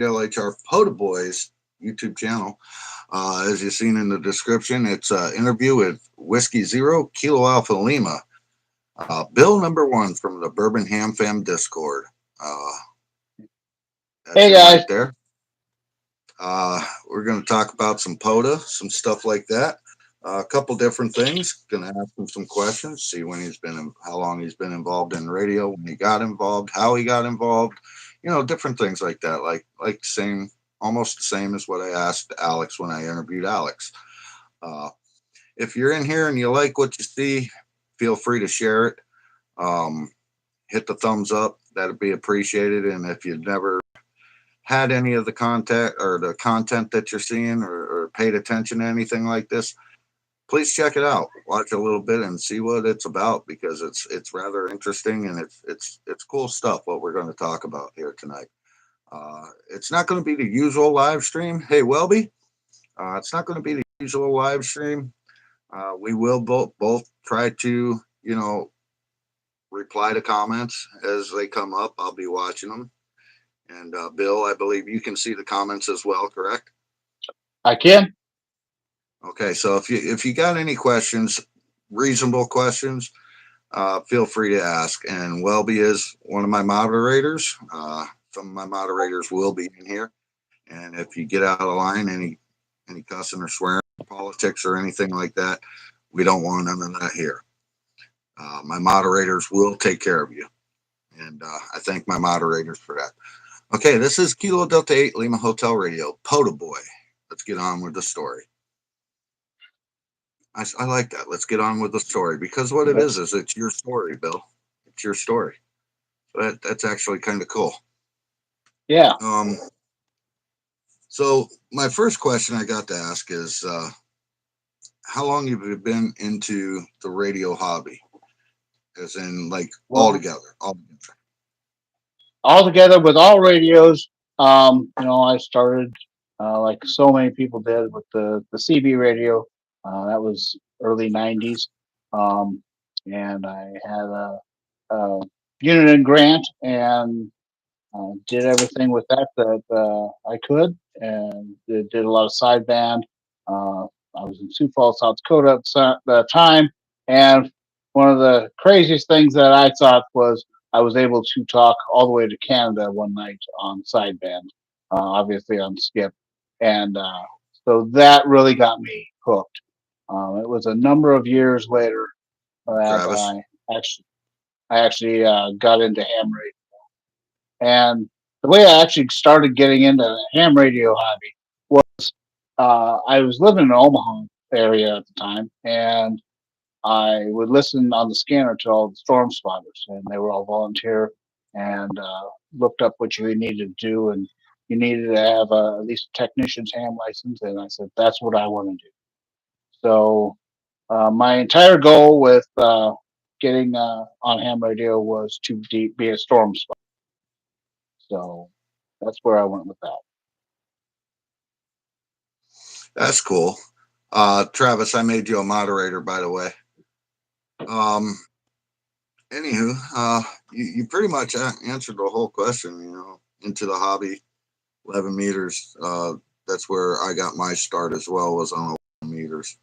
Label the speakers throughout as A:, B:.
A: KD8LHR Boys YouTube channel. As you've seen in the description, it's an interview with Whiskey Zero Kilo Alpha Lima, Bill number one from the Bourbon Ham Fam Discord. Uh, that's
B: Hey
A: him
B: guys.
A: right there. We're going to talk about some POTA, some stuff like that. A couple different things. Going to ask him some questions, see when he's been, how long he's been involved in radio, when he got involved, how he got involved. Different things like that. Like same, almost the same as what I asked Alex when I interviewed Alex. Uh, if you're in here and you like what you see, feel free to share it. Um, Hit the thumbs up. That'd be appreciated. And if you've never had any of the content or the content that you're seeing or paid attention to anything like this, please check it out. Watch a little bit and see what it's about because it's rather interesting and it's cool stuff what we're going to talk about here tonight. It's not going to be the usual live stream. Hey, Welby, it's not going to be the usual live stream. We will both try to reply to comments as they come up. I'll be watching them. And Bill, I believe you can see the comments as well, correct?
B: I can.
A: Okay, so if you got any questions, reasonable questions, feel free to ask. And Welby is one of my moderators. Some of my moderators will be in here. And if you get out of line, any cussing or swearing, politics or anything like that, we don't want none of that here. My moderators will take care of you. And I thank my moderators for that. Okay, this is Kilo Delta 8 Lima Hotel Radio, POTA Boy. Let's get on with the story. I like that. Let's get on with the story because what it is it's your story, Bill. It's your story. That's actually kind of cool.
B: Yeah.
A: So my first question I got to ask is, how long have you been into the radio hobby? As in, like, altogether.
B: All together with all radios. I started like so many people did with the CB radio. That was early '90s, and I had a unit and grant and did everything with that I could, and did a lot of sideband. I was in Sioux Falls, South Dakota at the time, and one of the craziest things that I thought was I was able to talk all the way to Canada one night on sideband, obviously on skip, and so that really got me hooked. It was a number of years later that
A: Travis.
B: I actually got into ham radio, and the way I actually started getting into the ham radio hobby was I was living in the Omaha area at the time, and I would listen on the scanner to all the storm spotters, and they were all volunteer and looked up what you needed to do, and you needed to have at least a technician's ham license, and I said that's what I want to do. So my entire goal with getting on ham radio was to be a storm spotter. So that's where I went with that.
A: That's cool. Travis, I made you a moderator, by the way. Anywho, you pretty much answered the whole question, into the hobby, 11 meters. That's where I got my start as well, was on 11 meters.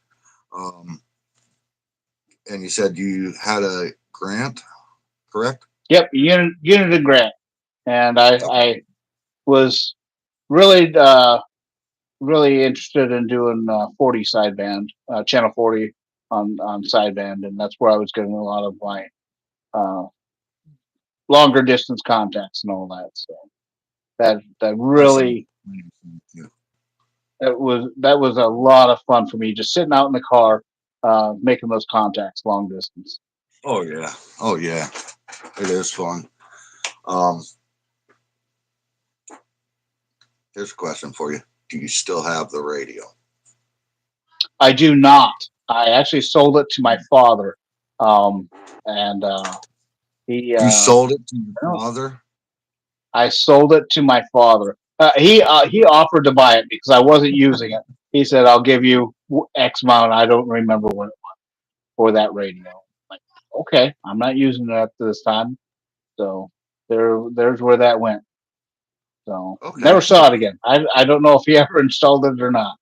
A: And you said you had a grant, correct?
B: Yep, unit and grant, and I was really really interested in doing 40 sideband, channel 40 on sideband, and that's where I was getting a lot of my uh, longer distance contacts and all that. So that really that was a lot of fun for me, just sitting out in the car, making those contacts long distance.
A: Oh yeah, it is fun. Here's a question for you: do you still have the radio?
B: I do not. I actually sold it to my father, and he.
A: You sold it to your father?
B: I sold it to my father. He offered to buy it because I wasn't using it. He said, "I'll give you X amount." I don't remember what it was for that radio. Like, okay, I'm not using it up to this time, so there's where that went. So
A: Okay.
B: never saw it again. I don't know if he ever installed it or not.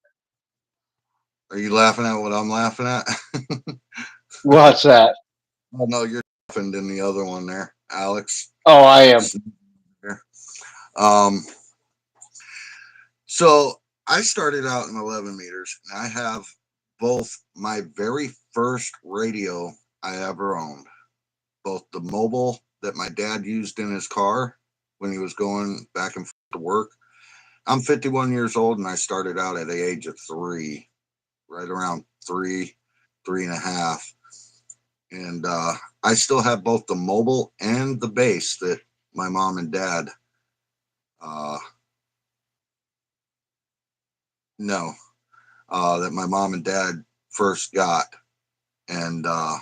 A: Are you laughing at what I'm laughing at?
B: What's that?
A: Oh no, you're laughing in the other one there, Alex.
B: Oh, I am.
A: Um, so I started out in 11 meters, and I have both my very first radio I ever owned, both the mobile that my dad used in his car when he was going back and forth to work. I'm 51 years old, and I started out at the age of three, right around three, 3.5. And I still have both the mobile and the base that my mom and dad uh, no, that my mom and dad first got, and the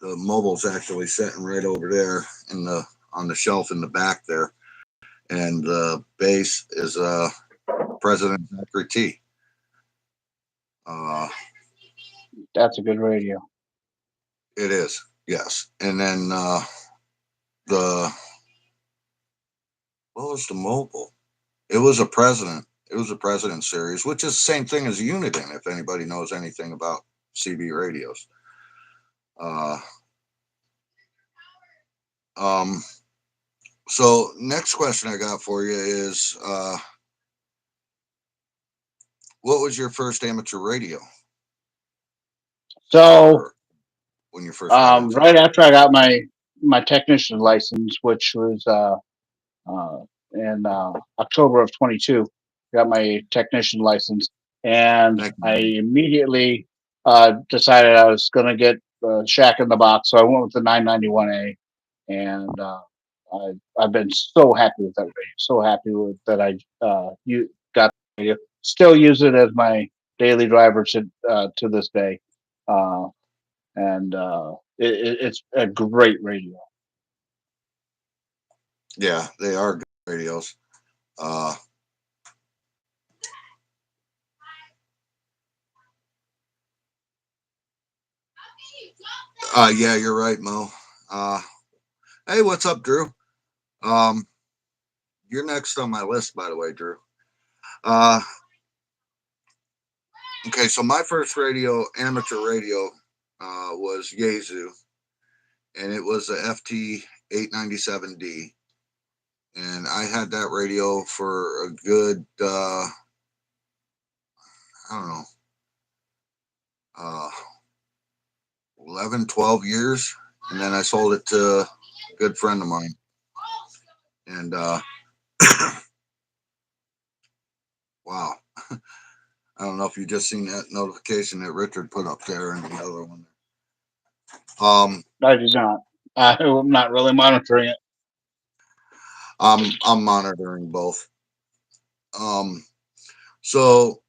A: mobile's actually sitting right over there in the on the shelf in the back there, and the base is President Zachary T. Uh,
B: That's a good radio.
A: it is, yes, and then the what was the mobile? It was a President. It was a President series, which is the same thing as Uniden. If anybody knows anything about CB radios. Uh, um, So next question I got for you is, what was your first amateur radio,
B: So
A: or when you first got into it?
B: right after I got my technician license, which was in October of 22, got my technician license, and
A: Thank
B: I
A: you.
B: immediately decided I was going to get Shack in the Box, so I went with the 991A, and I've been so happy with that radio, so happy with that you got the radio. Still use it as my daily driver to this day, uh, and it's a great radio.
A: Yeah, they are good radios. Uh, yeah, you're right, Mo. Uh, hey, what's up, Drew? Um, you're next on my list, by the way, Drew. Uh, okay, so my first radio, amateur radio, was Yaesu, and it was the FT 897D, and I had that radio for a good, I don't know, uh, 11, 12 years. And then I sold it to a good friend of mine. And wow, I don't know if you just seen that notification that Richard put up there and the other one. Um,
B: I did not. I'm not really monitoring it.
A: I'm monitoring both. Um, so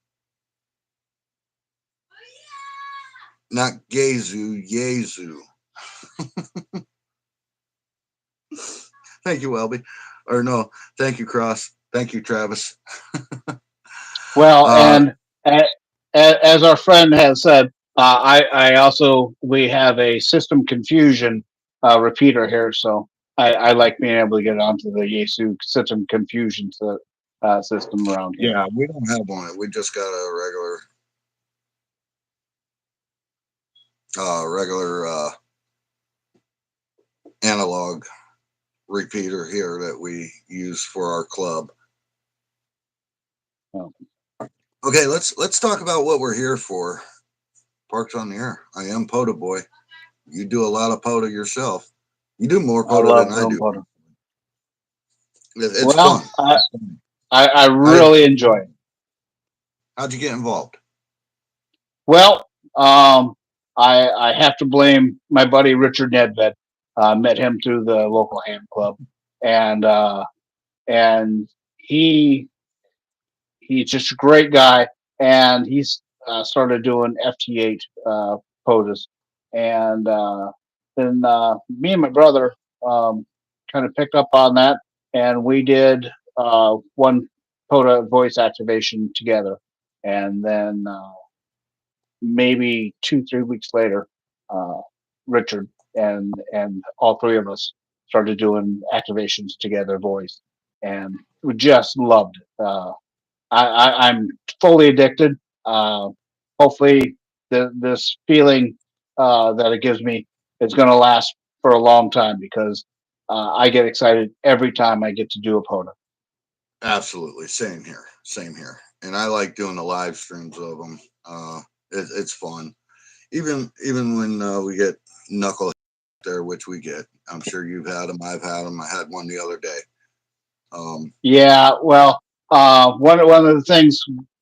A: not Gezu, Yezu. Thank you, Welby. Or no, thank you, Cross. Thank you, Travis.
B: Well,
A: uh,
B: and as our friend has said, I also we have a system confusion repeater here, so I like being able to get onto the Yaesu system confusion system around here.
A: yeah, we don't have one. We just got a regular analog repeater here that we use for our club.
B: Oh.
A: Okay, let's talk about what we're here for. Parks on the Air. I am POTA boy. You do a lot of POTA yourself. You do more
B: I
A: POTA than
B: love
A: I
B: doing
A: do.
B: butter.
A: It's fun.
B: Well, I
A: How did
B: really enjoy it.
A: how'd you get involved?
B: Well, I have to blame my buddy Richard Nedved. Met him through the local ham club, and and he he's just a great guy, and he's started doing FT8 poses, and then me and my brother kind of picked up on that, and we did one POTA voice activation together, and then maybe 2 3 weeks later, uh, Richard and all three of us started doing activations together, voice, and we just loved it. I'm fully addicted. Uh, Hopefully, this feeling that it gives me is going to last for a long time because I get excited every time I get to do a POTA.
A: Absolutely. Same here. Same here. And I like doing the live streams of them. It's fun. Even when we get knuckle there, which we get. I'm sure you've had them. I've had them. I had one the other day. Um,
B: Yeah, well, one of the things,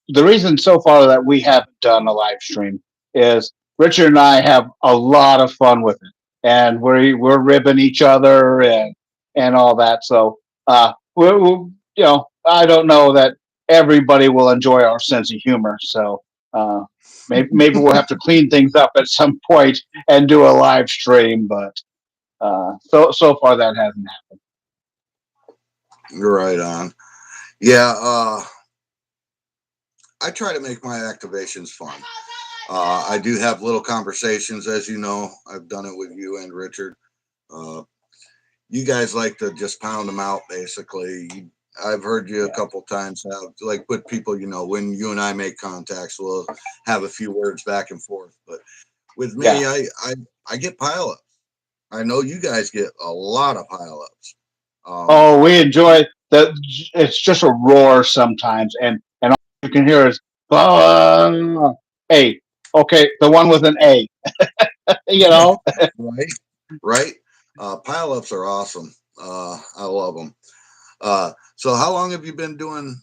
B: the reason so far that we haven't done a live stream is Richard and I have a lot of fun with it, and we're ribbing each other and all that. So I don't know that everybody will enjoy our sense of humor. So maybe we'll have to clean things up at some point and do a live stream. But so far that hasn't happened.
A: you're right on. Yeah. I try to make my activations fun. I do have little conversations, as you know. I've done it with you and Richard. Uh, you guys like to just pound them out, basically. I've heard you a
B: Yeah,
A: couple times have like with people, when you and I make contacts, we'll have a few words back and forth. But with
B: yeah.
A: me, I get pileups. I know you guys get a lot of pileups. Um,
B: Oh, we enjoy that. It's just a roar sometimes, and all you can hear is A. Okay, the one with an A. You know.
A: right, right. Pileups are awesome. I love them. So how long have you been doing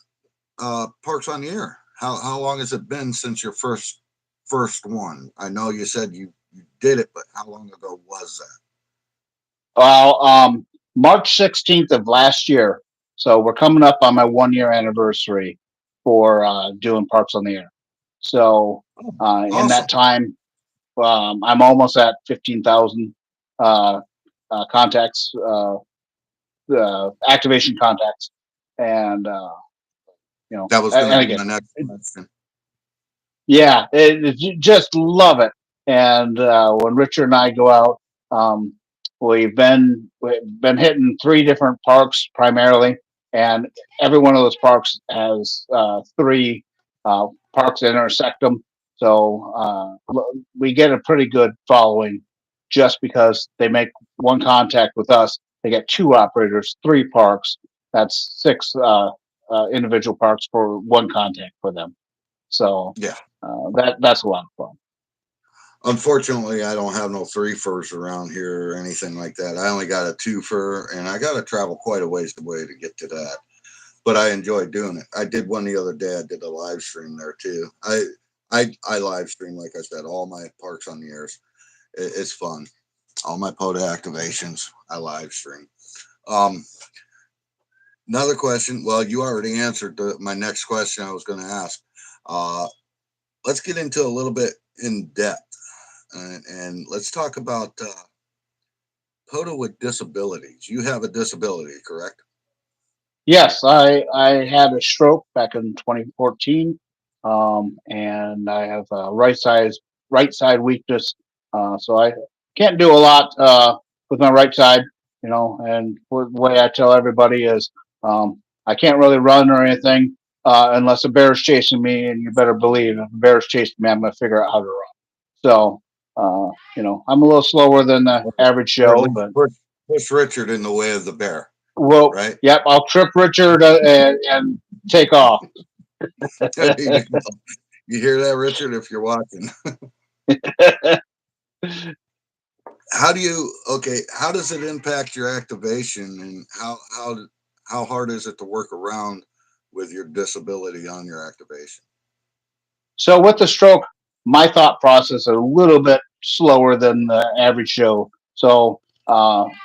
A: Parks on the Air? How long has it been since your first one? I know you said you did it, but how long ago was that?
B: Well, March 16th of last year. So we're coming up on my 1 year anniversary for doing Parks on the Air. So
A: Oh,
B: in that
A: awesome.
B: time, I'm almost at 15,000 uh, contacts, activation contacts, and
A: That was going to
B: and
A: be
B: again,
A: my next question.
B: yeah, you just love it. And when Richard and I go out, um, we've been hitting three different parks primarily, and every one of those parks has three parks that intersect them. So we get a pretty good following just because they make one contact with us. They get two operators, three parks. That's six individual parks for one contact for them. So
A: Yeah.
B: that's a lot of fun.
A: Unfortunately, I don't have no three furs around here or anything like that. I only got a two fur, and I got to travel quite a ways away to get to that. But I enjoy doing it. I did one the other day. I did a live stream there too. I live stream, like I said, all my parks on the airs. It's fun. All my POTA activations, I live stream. Um, Another question. Well, you already answered my next question I was going to ask. Uh, let's get into a little bit in depth, and let's talk about POTA with disabilities. You have a disability, correct?
B: Yes, I had a stroke back in 2014, and I have right side weakness, so I can't do a lot with my right side. And the way I tell everybody is, I can't really run or anything unless a bear is chasing me, and you better believe if a bear is chasing me, I'm going to figure out how to run. So, I'm a little slower than the average
A: Or at
B: Joe,
A: least
B: but
A: push Richard in the way of the bear,
B: well,
A: right?
B: yep, I'll trip Richard and take off.
A: There you go. You hear that, Richard? If you're watching, how do you? Okay, how does it impact your activation, and how hard is it to work around with your disability on your activation?
B: So with the stroke, my thought process is a little bit slower than the average Joe. So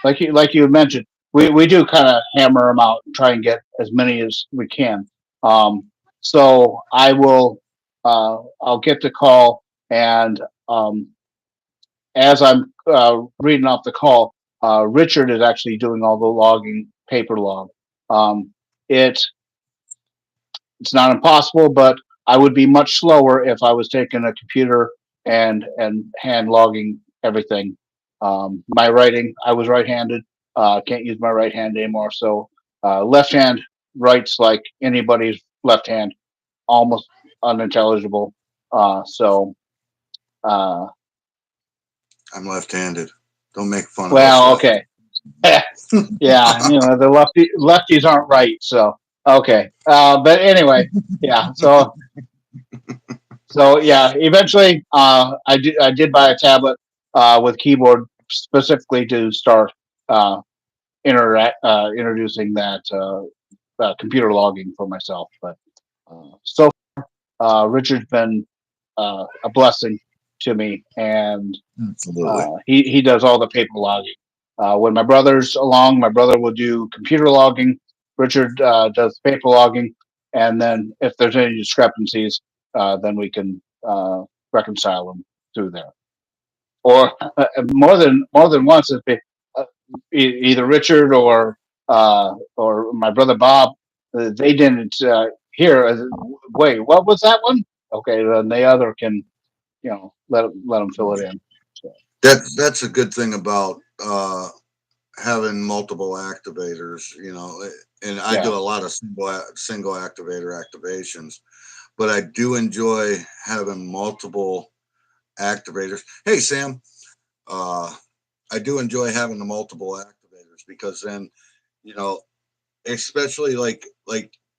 B: like you mentioned, we do kind of hammer them out and try and get as many as we can. Um, so I'll get the call, and um, as I'm reading off the call, Richard is actually doing all the logging, paper log. Um, it it's not impossible, but I would be much slower if I was taking a computer and hand logging everything. My writing, I was right-handed. Can't use my right hand anymore, so Left hand writes like anybody's left hand, almost unintelligible. So, uh,
A: I'm left-handed. Don't make fun of us
B: well,
A: left.
B: okay. Yeah, the lefties aren't right. So, okay. But anyway, yeah. So yeah, eventually, I did buy a tablet with keyboard specifically to start uh, introducing that computer logging for myself. But so Richard's been a blessing to me, and
A: Absolutely.
B: he does all the paper logging. When my brother's along, my brother will do computer logging. Richard does paper logging, and then if there's any discrepancies, then we can reconcile them through there. Or more than once, either Richard or my brother Bob, they didn't hear. Wait, what was that one? Okay, then the other can let them fill it in. So,
A: That's a good thing about having multiple activators. And I
B: yeah,
A: do a lot of single activator activations, but I do enjoy having multiple activators. Hey, Sam, uh, I do enjoy having the multiple activators because then, you know, especially like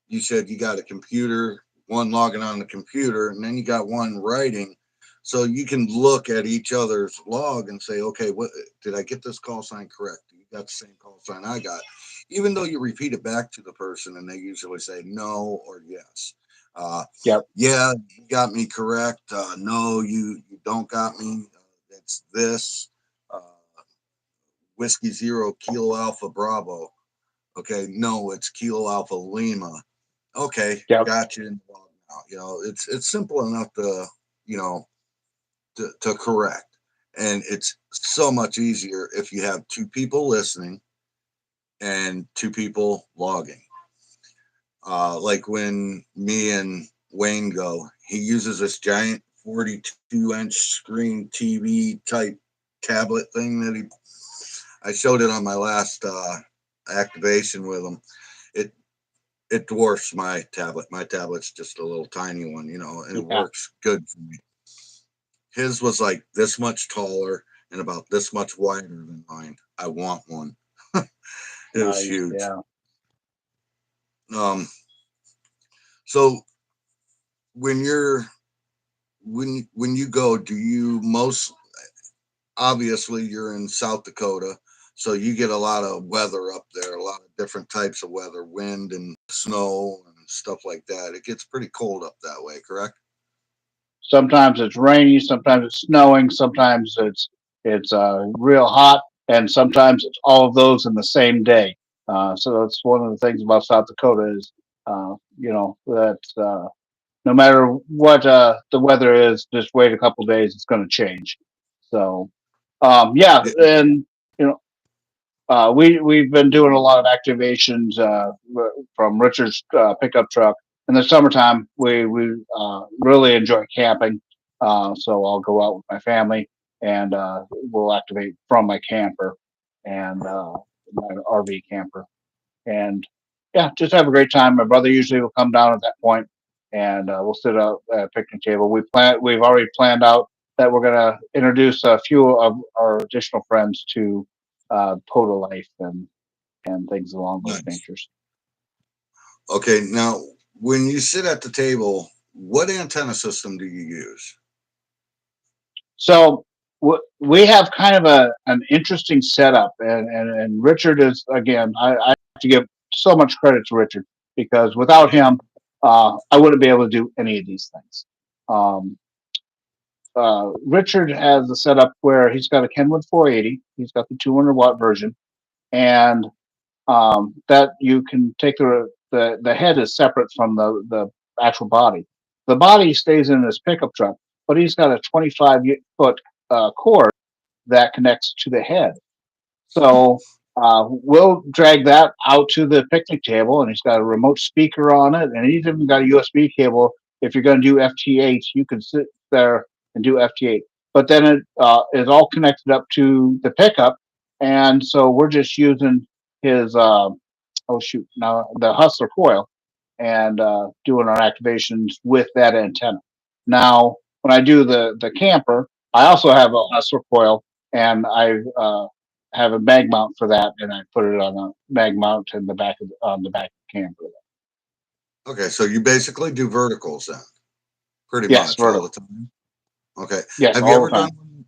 A: you said, you got a computer, one logging on the computer, and then you got one writing. So you can look at each other's log and say, okay, what did I get this call sign correct? You got the same call sign I got, even though you repeat it back to the person and they usually say no or yes. Uh,
B: yep,
A: yeah, you got me correct. No, you don't got me. It's this uh, whiskey zero kilo alpha bravo. Okay, no, it's Kilo Alpha Lima. Okay,
B: yep,
A: got you in the log now. It's simple enough to you know to correct, and it's so much easier if you have two people listening and two people logging. Like when me and Wayne go, he uses this giant 42-inch screen TV type tablet thing that he. I showed it on my last activation with him. It it dwarfs my tablet. My tablet's just a little tiny one, and it
B: yeah,
A: works good for me. His was like this much taller and about this much wider than mine. I want one. It was
B: nice,
A: huge.
B: yeah.
A: Um, so when you're when you go, do you most obviously you're in South Dakota, so you get a lot of weather up there, a lot of different types of weather, wind and snow and stuff like that. It gets pretty cold up that way, correct?
B: Sometimes it's rainy, sometimes it's snowing, sometimes it's real hot, and sometimes it's all of those in the same day. So that's one of the things about South Dakota is that no matter what the weather is, just wait a couple days, it's going to change. So yeah,
A: Yeah,
B: and you know we've been doing a lot of activations from Richard's pickup truck. In the summertime, we really enjoy camping, so I'll go out with my family and we'll activate from my camper and my RV camper, and yeah, just have a great time. My brother usually will come down at that point, and we'll sit out at a picnic table. We've already planned out that we're gonna introduce a few of our additional friends to Poda Life and things along those
A: nice.
B: natures.
A: Okay, now when you sit at the table, what antenna system do you use?
B: So we have kind of an interesting setup, and Richard is again. I have to give so much credit to Richard because without him, I wouldn't be able to do any of these things. Um, Richard has a setup where he's got a Kenwood 480. He's got the 200-watt version, and that you can take the head is separate from the actual body. The body stays in his pickup truck, but he's got a 25-foot cord that connects to the head. So we'll drag that out to the picnic table, and he's got a remote speaker on it, and he's even got a USB cable. If you're going to do FT8, you can sit there and do FT8. But then it is all connected up to the pickup, and so we're just using his oh shoot, now the Hustler coil, and doing our activations with that antenna. Now, when I do the camper, I also have a Hustler coil, and I have a mag mount for that, and I put it on a mag mount in the back of on the back of the camper.
A: Okay, so you basically do verticals then, pretty
B: Yes,
A: much all the
B: vertical.
A: time. Okay.
B: Yes,
A: Have you
B: all
A: ever
B: the time.
A: done one?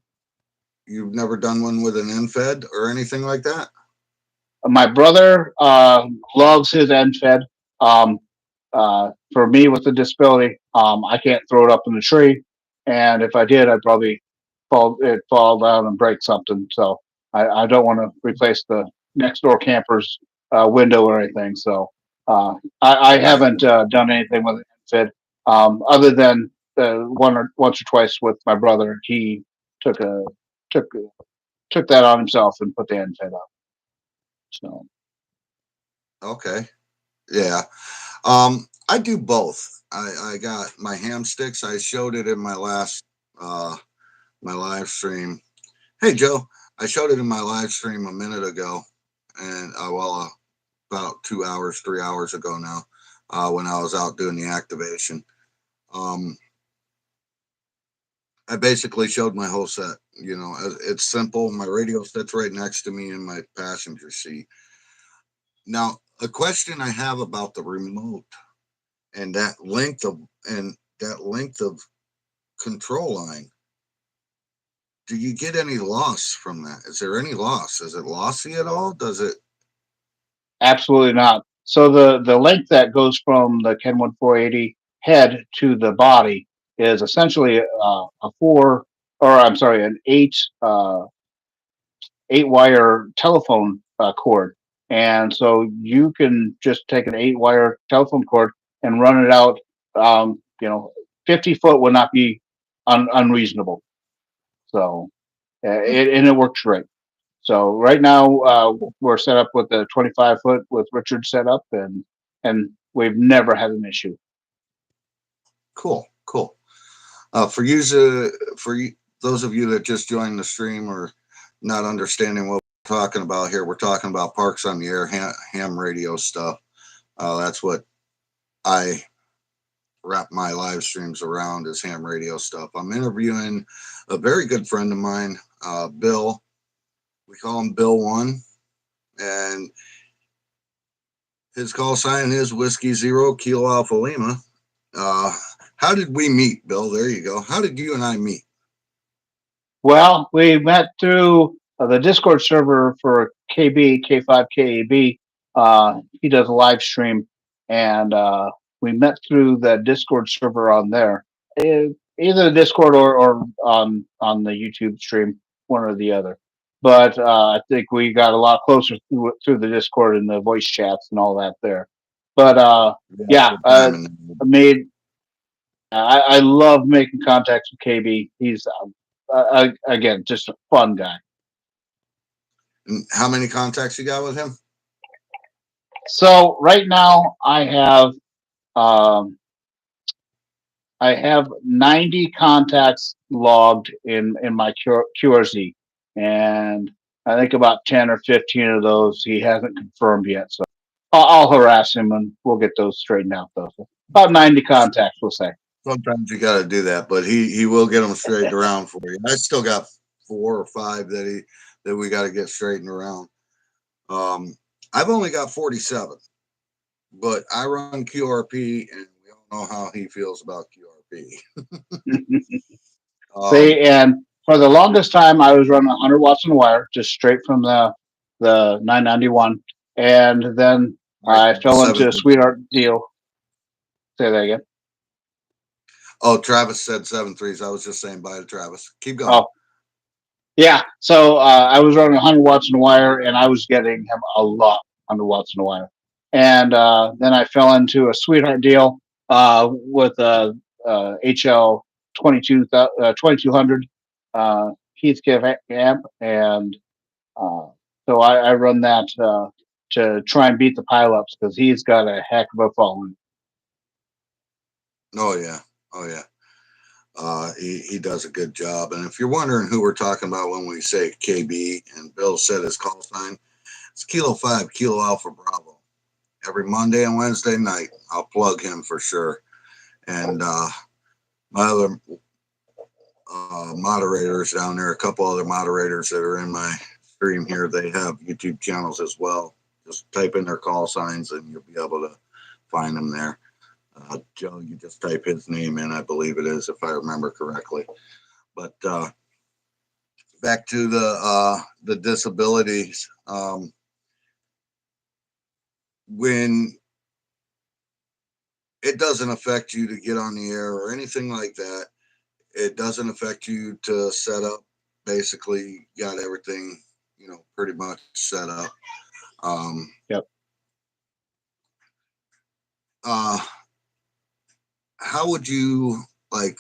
A: You've never done one with an end fed or anything like that?
B: My brother loves his end fed. Um, for me with the disability, I can't throw it up in the tree, and if I did, I'd probably fall down and break something. So I don't want to replace the next door camper's window or anything. So I
A: Right.
B: haven't done anything with it end fed, other than once or twice with my brother. He took a took took that on himself and put the end fed up. So.
A: Okay. Yeah. I do both. I got my ham sticks. I showed it in my last uh my live stream. Hey Joe, I showed it in my live stream a minute ago, and about 2 hours, 3 hours ago now, when I was out doing the activation. Um, I basically showed my whole set. You know, it's simple. My radio sits right next to me in my passenger seat. Now, a question I have about the remote and that length of control line. Do you get any loss from that? Is there any loss? Is it lossy at all? Does it?
B: Absolutely not. So the length that goes from the Ken 1480 head to the body is essentially a four, or I'm sorry, an eight wire telephone cord, and so you can just take an 8 wire telephone cord and run it out. 50 foot would not be unreasonable. So and it works great. So right now we're set up with the 25 foot with Richard set up, and we've never had an issue.
A: Cool, cool. For you, those of you that just joined the stream or not understanding what we're talking about here, we're talking about Parks on the Air ham radio stuff. That's what I wrap my live streams around is ham radio stuff. I'm interviewing a very good friend of mine, Bill. We call him Bill One, and his call sign is Whiskey Zero Kilo Alpha Lima. Uh, how did we meet, Bill? There you go. How did you and I meet?
B: Well, we met through the Discord server for KB K5 KAB. He does a live stream, and we met through the Discord server on there. Either the Discord or on the YouTube stream, one or the other. But I think we got a lot closer through the Discord and the voice chats and all that there. But
A: Yeah,
B: yeah,
A: good time in
B: I made I love making contacts with KB. He's again just a fun guy.
A: And how many contacts you got with him?
B: So right now um, I have 90 contacts logged in my QRZ, and I think about 10 or 15 of those he hasn't confirmed yet. So I'll harass him and we'll get those straightened out. Though so about 90 contacts, we'll say.
A: Sometimes you got to do that, but he will get them straightened around for you. I still got 4 or 5 that we got to get straightened around. Um, I've only got 47, but I run QRP, and we all know how he feels about QRP.
B: See, and for the longest time, I was running 100 watts on the wire, just straight from the 991, and then
A: Right,
B: I fell into a
A: 7.
B: sweetheart deal. Say that again.
A: Oh, Travis said 7 threes. I was just saying bye to Travis. Keep going.
B: Oh, yeah. So I was running 100 watts on the wire, and I was getting him a lot 100 watts on the wire. And then I fell into a sweetheart deal with a HL 2200 Heathkit amp, and uh, so I run that to try and beat the pileups because he's got a heck of a following.
A: Oh yeah, oh yeah. He does a good job. And if you're wondering who we're talking about when we say KB, and Bill said his call sign, it's Kilo 5 Kilo Alpha Bravo. every Monday and Wednesday night. I'll plug him for sure. And my other moderators down there, a couple other moderators that are in my stream here, they have YouTube channels as well. Just type in their call signs and you'll be able to find them there. Joe, you just type his name in, I believe it is, if I remember correctly. But back to the disabilities. When it doesn't affect you to get on the air or anything like that, it doesn't affect you to set up. Basically, got everything, pretty much set up. Um,
B: Yep.
A: uh, how would you like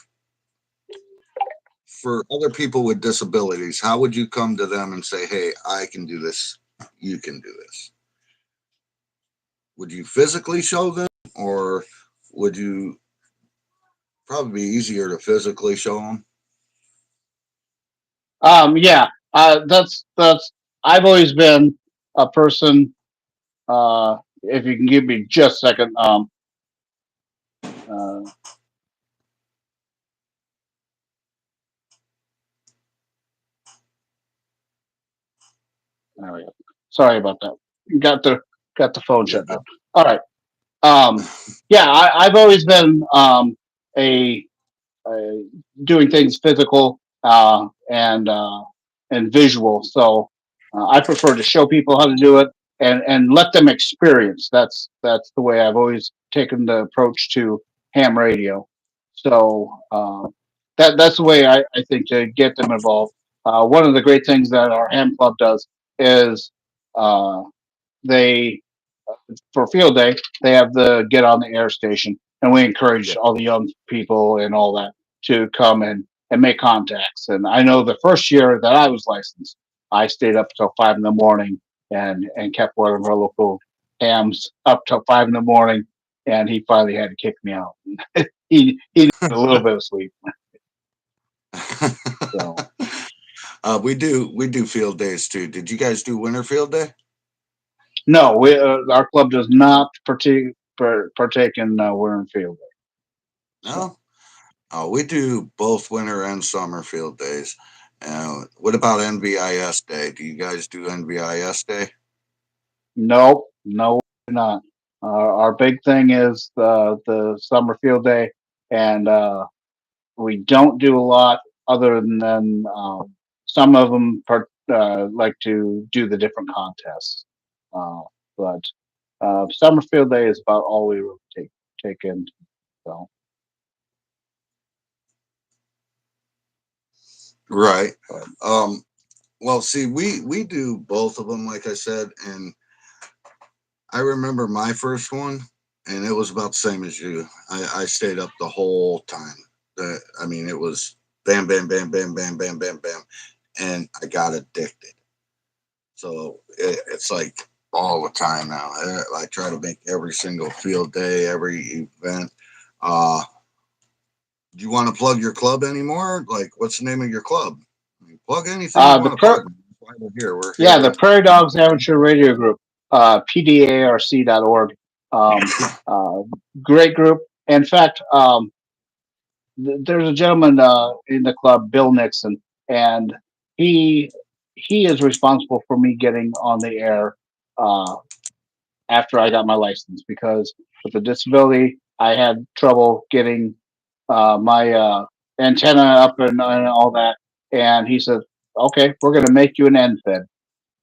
A: for other people with disabilities? How would you come to them and say, "Hey, I can do this. You can do this"? Would you physically show them, or would you probably be easier to physically show them?
B: Yeah. That's. I've always been a person. If you can give me just a second. Uh, there we go. Sorry about that. Got the got the phone
A: You're
B: shut down.
A: good.
B: All right. Yeah. I've always been a uh, doing things physical and visual. So I prefer to show people how to do it and let them experience. That's the way I've always taken the approach to ham radio. So that's the way I think to get them involved. One of the great things that our ham club does is uh, they for field day, they have the get on the air station, and we encourage
A: Yeah.
B: all the young people and all that to come and make contacts. And I know the first year that I was licensed, I stayed up till 5 in the morning and kept one of our local hams up till 5 in the morning, and he finally had to kick me out. He needed a little bit of sleep. So
A: we do field days too. Did you guys do winter field day?
B: no, our club does not partake in wearing field day. So
A: No. We do both winter and summer field days. What about NVIS day? Do you guys do NVIS day?
B: nope, no, we're not. Our big thing is the summer field day, and we don't do a lot other than some of them like to do the different contests. Uh, but summer field day is about all we really take in. So
A: Right.
B: but,
A: Um, well, see, we do both of them, like I said, and I remember my first one, and it was about the same as you. I stayed up the whole time. I mean, it was bam, bam, bam, bam, bam, bam, bam, bam, and I got addicted. So it's like all the time now. I try to make every single field day, every event. Uh, do you want to plug your club anymore? Like, what's the name of your club? I mean, plug anything you
B: the
A: want to plug. That's why we're here. We're
B: yeah,
A: here
B: the
A: to.
B: Prairie Dogs Amateur Radio Group, pdarc.org. Um, uh, Great group. In fact, there's a gentleman in the club, Bill Nixon, and he he is responsible for me getting on the air uh, after I got my license because with the disability, I had trouble getting my antenna up and all that. And he said, "Okay, we're going to make you an end fed."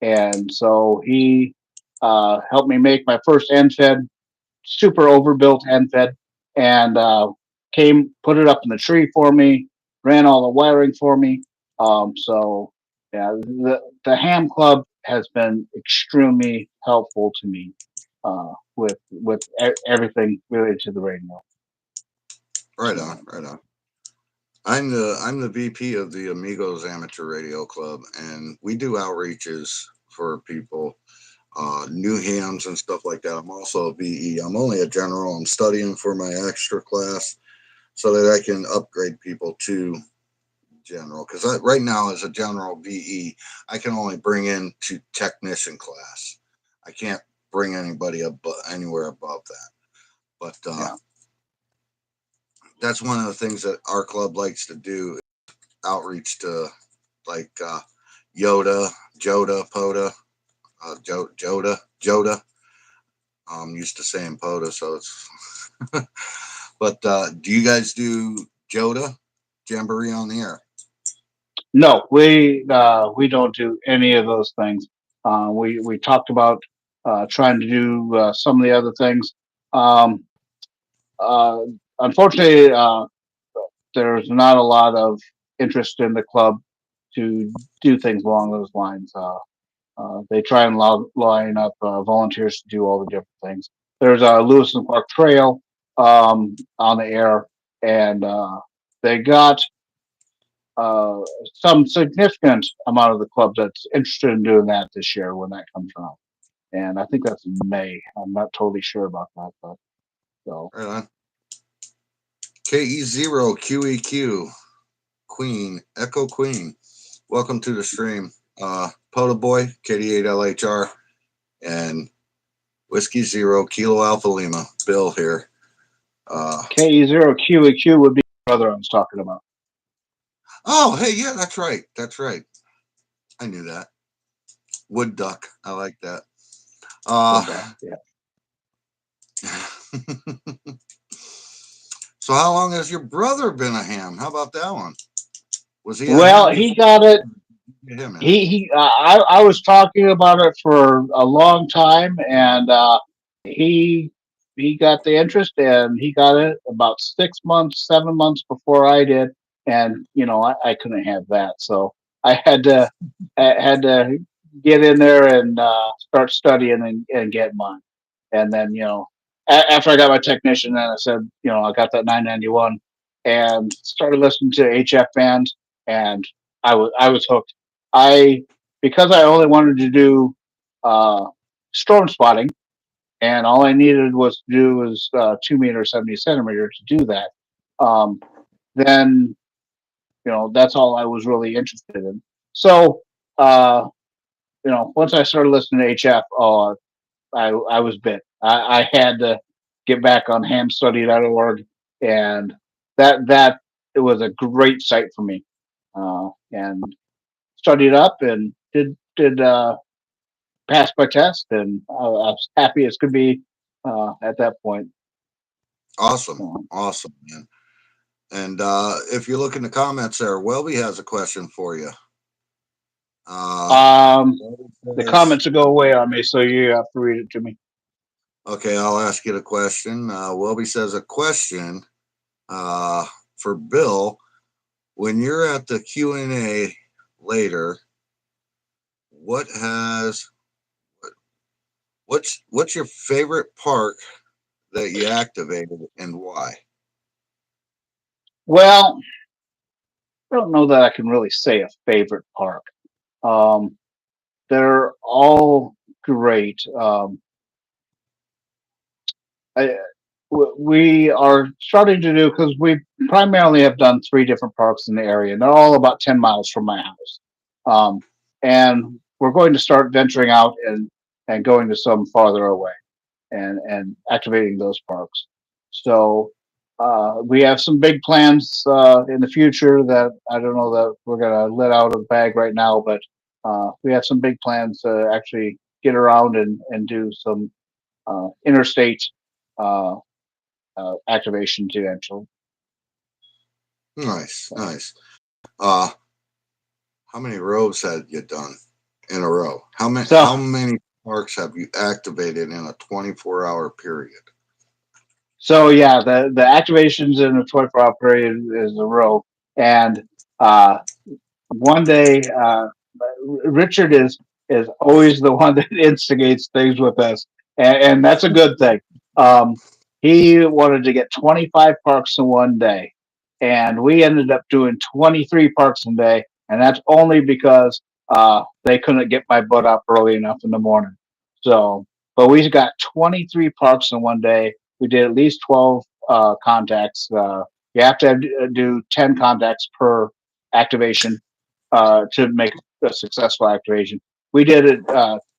B: And so he helped me make my first end fed, super overbuilt end fed, and came put it up in the tree for me, ran all the wiring for me. So yeah, the ham club has been extremely helpful to me with everything related to the radio.
A: Right on,
B: So
A: right on. I'm the VP of the Amigos Amateur Radio Club, and we do outreaches for people, new hams and stuff like that. I'm also a VE. I'm only a general. I'm studying for my extra class so that I can upgrade people to general. Because right now, as a general VE, I can only bring in to technician class. I can't bring anybody up anywhere above that. But
B: Yeah.
A: that's one of the things that our club likes to do: outreach to like Yoda, Joda, Poda, Joda. I'm used to saying Poda, so it's. But do you guys do Joda Jamboree on the air?
B: No, we don't do any of those things. We talked about trying to do some of the other things. Um, uh, Unfortunately, there's not a lot of interest in the club to do things along those lines. They try and line up volunteers to do all the different things. There's a Lewis and Clark Trail on the air, and they got some significant amount of the club that's interested in doing that this year when that comes around. And I think that's in May. I'm not totally sure about that, but so
A: Right on. KE0QEQ Queen Echo Queen. Welcome to the stream. Poda Boy, KD8LHR, and Whiskey Zero Kilo Alpha Lima. Bill here.
B: KE0QEQ would be the brother I was talking about.
A: Oh, hey, yeah, that's right. That's right. I knew that. Wood duck. I like that. Uh,
B: Would yeah.
A: so, how long has your brother been a ham? How about that one? Was he a
B: Well,
A: ham
B: he
A: before?
B: got it.
A: Get him in.
B: I was talking about it for a long time, and he he got the interest, and he got it about 6 months, 7 months before I did, and I couldn't have that, so I had to get in there and start studying and get mine, and then after I got my technician, then I said I got that 991 and started listening to HF bands, and I was hooked. I Because I only wanted to do uh, storm spotting, and all I needed was to do was 2 meter 70 centimeter to do that. Um, then that's all I was really interested in. So once I started listening to HF, I was bit. I had to get back on hamstudy.org, and that it was a great site for me. And studied up and did pass my test, and I was happy as could be at that point.
A: Awesome.
B: So,
A: Awesome, man. And if you look in the comments there, Welby has a question for you.
B: um, the
A: Says,
B: comments will go away on me, so you have to read it to me.
A: okay, I'll ask you the question. Welby says a question uh, for Bill. When you're at the Q&A later, what has what's your favorite park that you activated and why?
B: Well, I don't know that I can really say a favorite park. Um, they're all great. I, we are starting to do because we primarily have done three different parks in the area, and they're all about 10 miles from my house. Um, and we're going to start venturing out and going to some farther away and activating those parks. So we have some big plans in the future that I don't know that we're going to let out of the bag right now, but we have some big plans to actually get around and do some interstate uh, activation too, actually.
A: Nice,
B: So,
A: nice. Uh, how many rows had you done in a row?
B: so
A: How many parks have you activated in a 24-hour period?
B: yeah, the activations in a 24-hour period is a row, and uh, one day Richard is always the one that instigates things with us, and that's a good thing. Um, he wanted to get 25 parks in one day, and we ended up doing 23 parks in a day, and that's only because they couldn't get my butt up early enough in the morning. So, but we got 23 parks in one day. We did at least 12 contacts. You have to do 10 contacts per activation to make a successful activation. We did it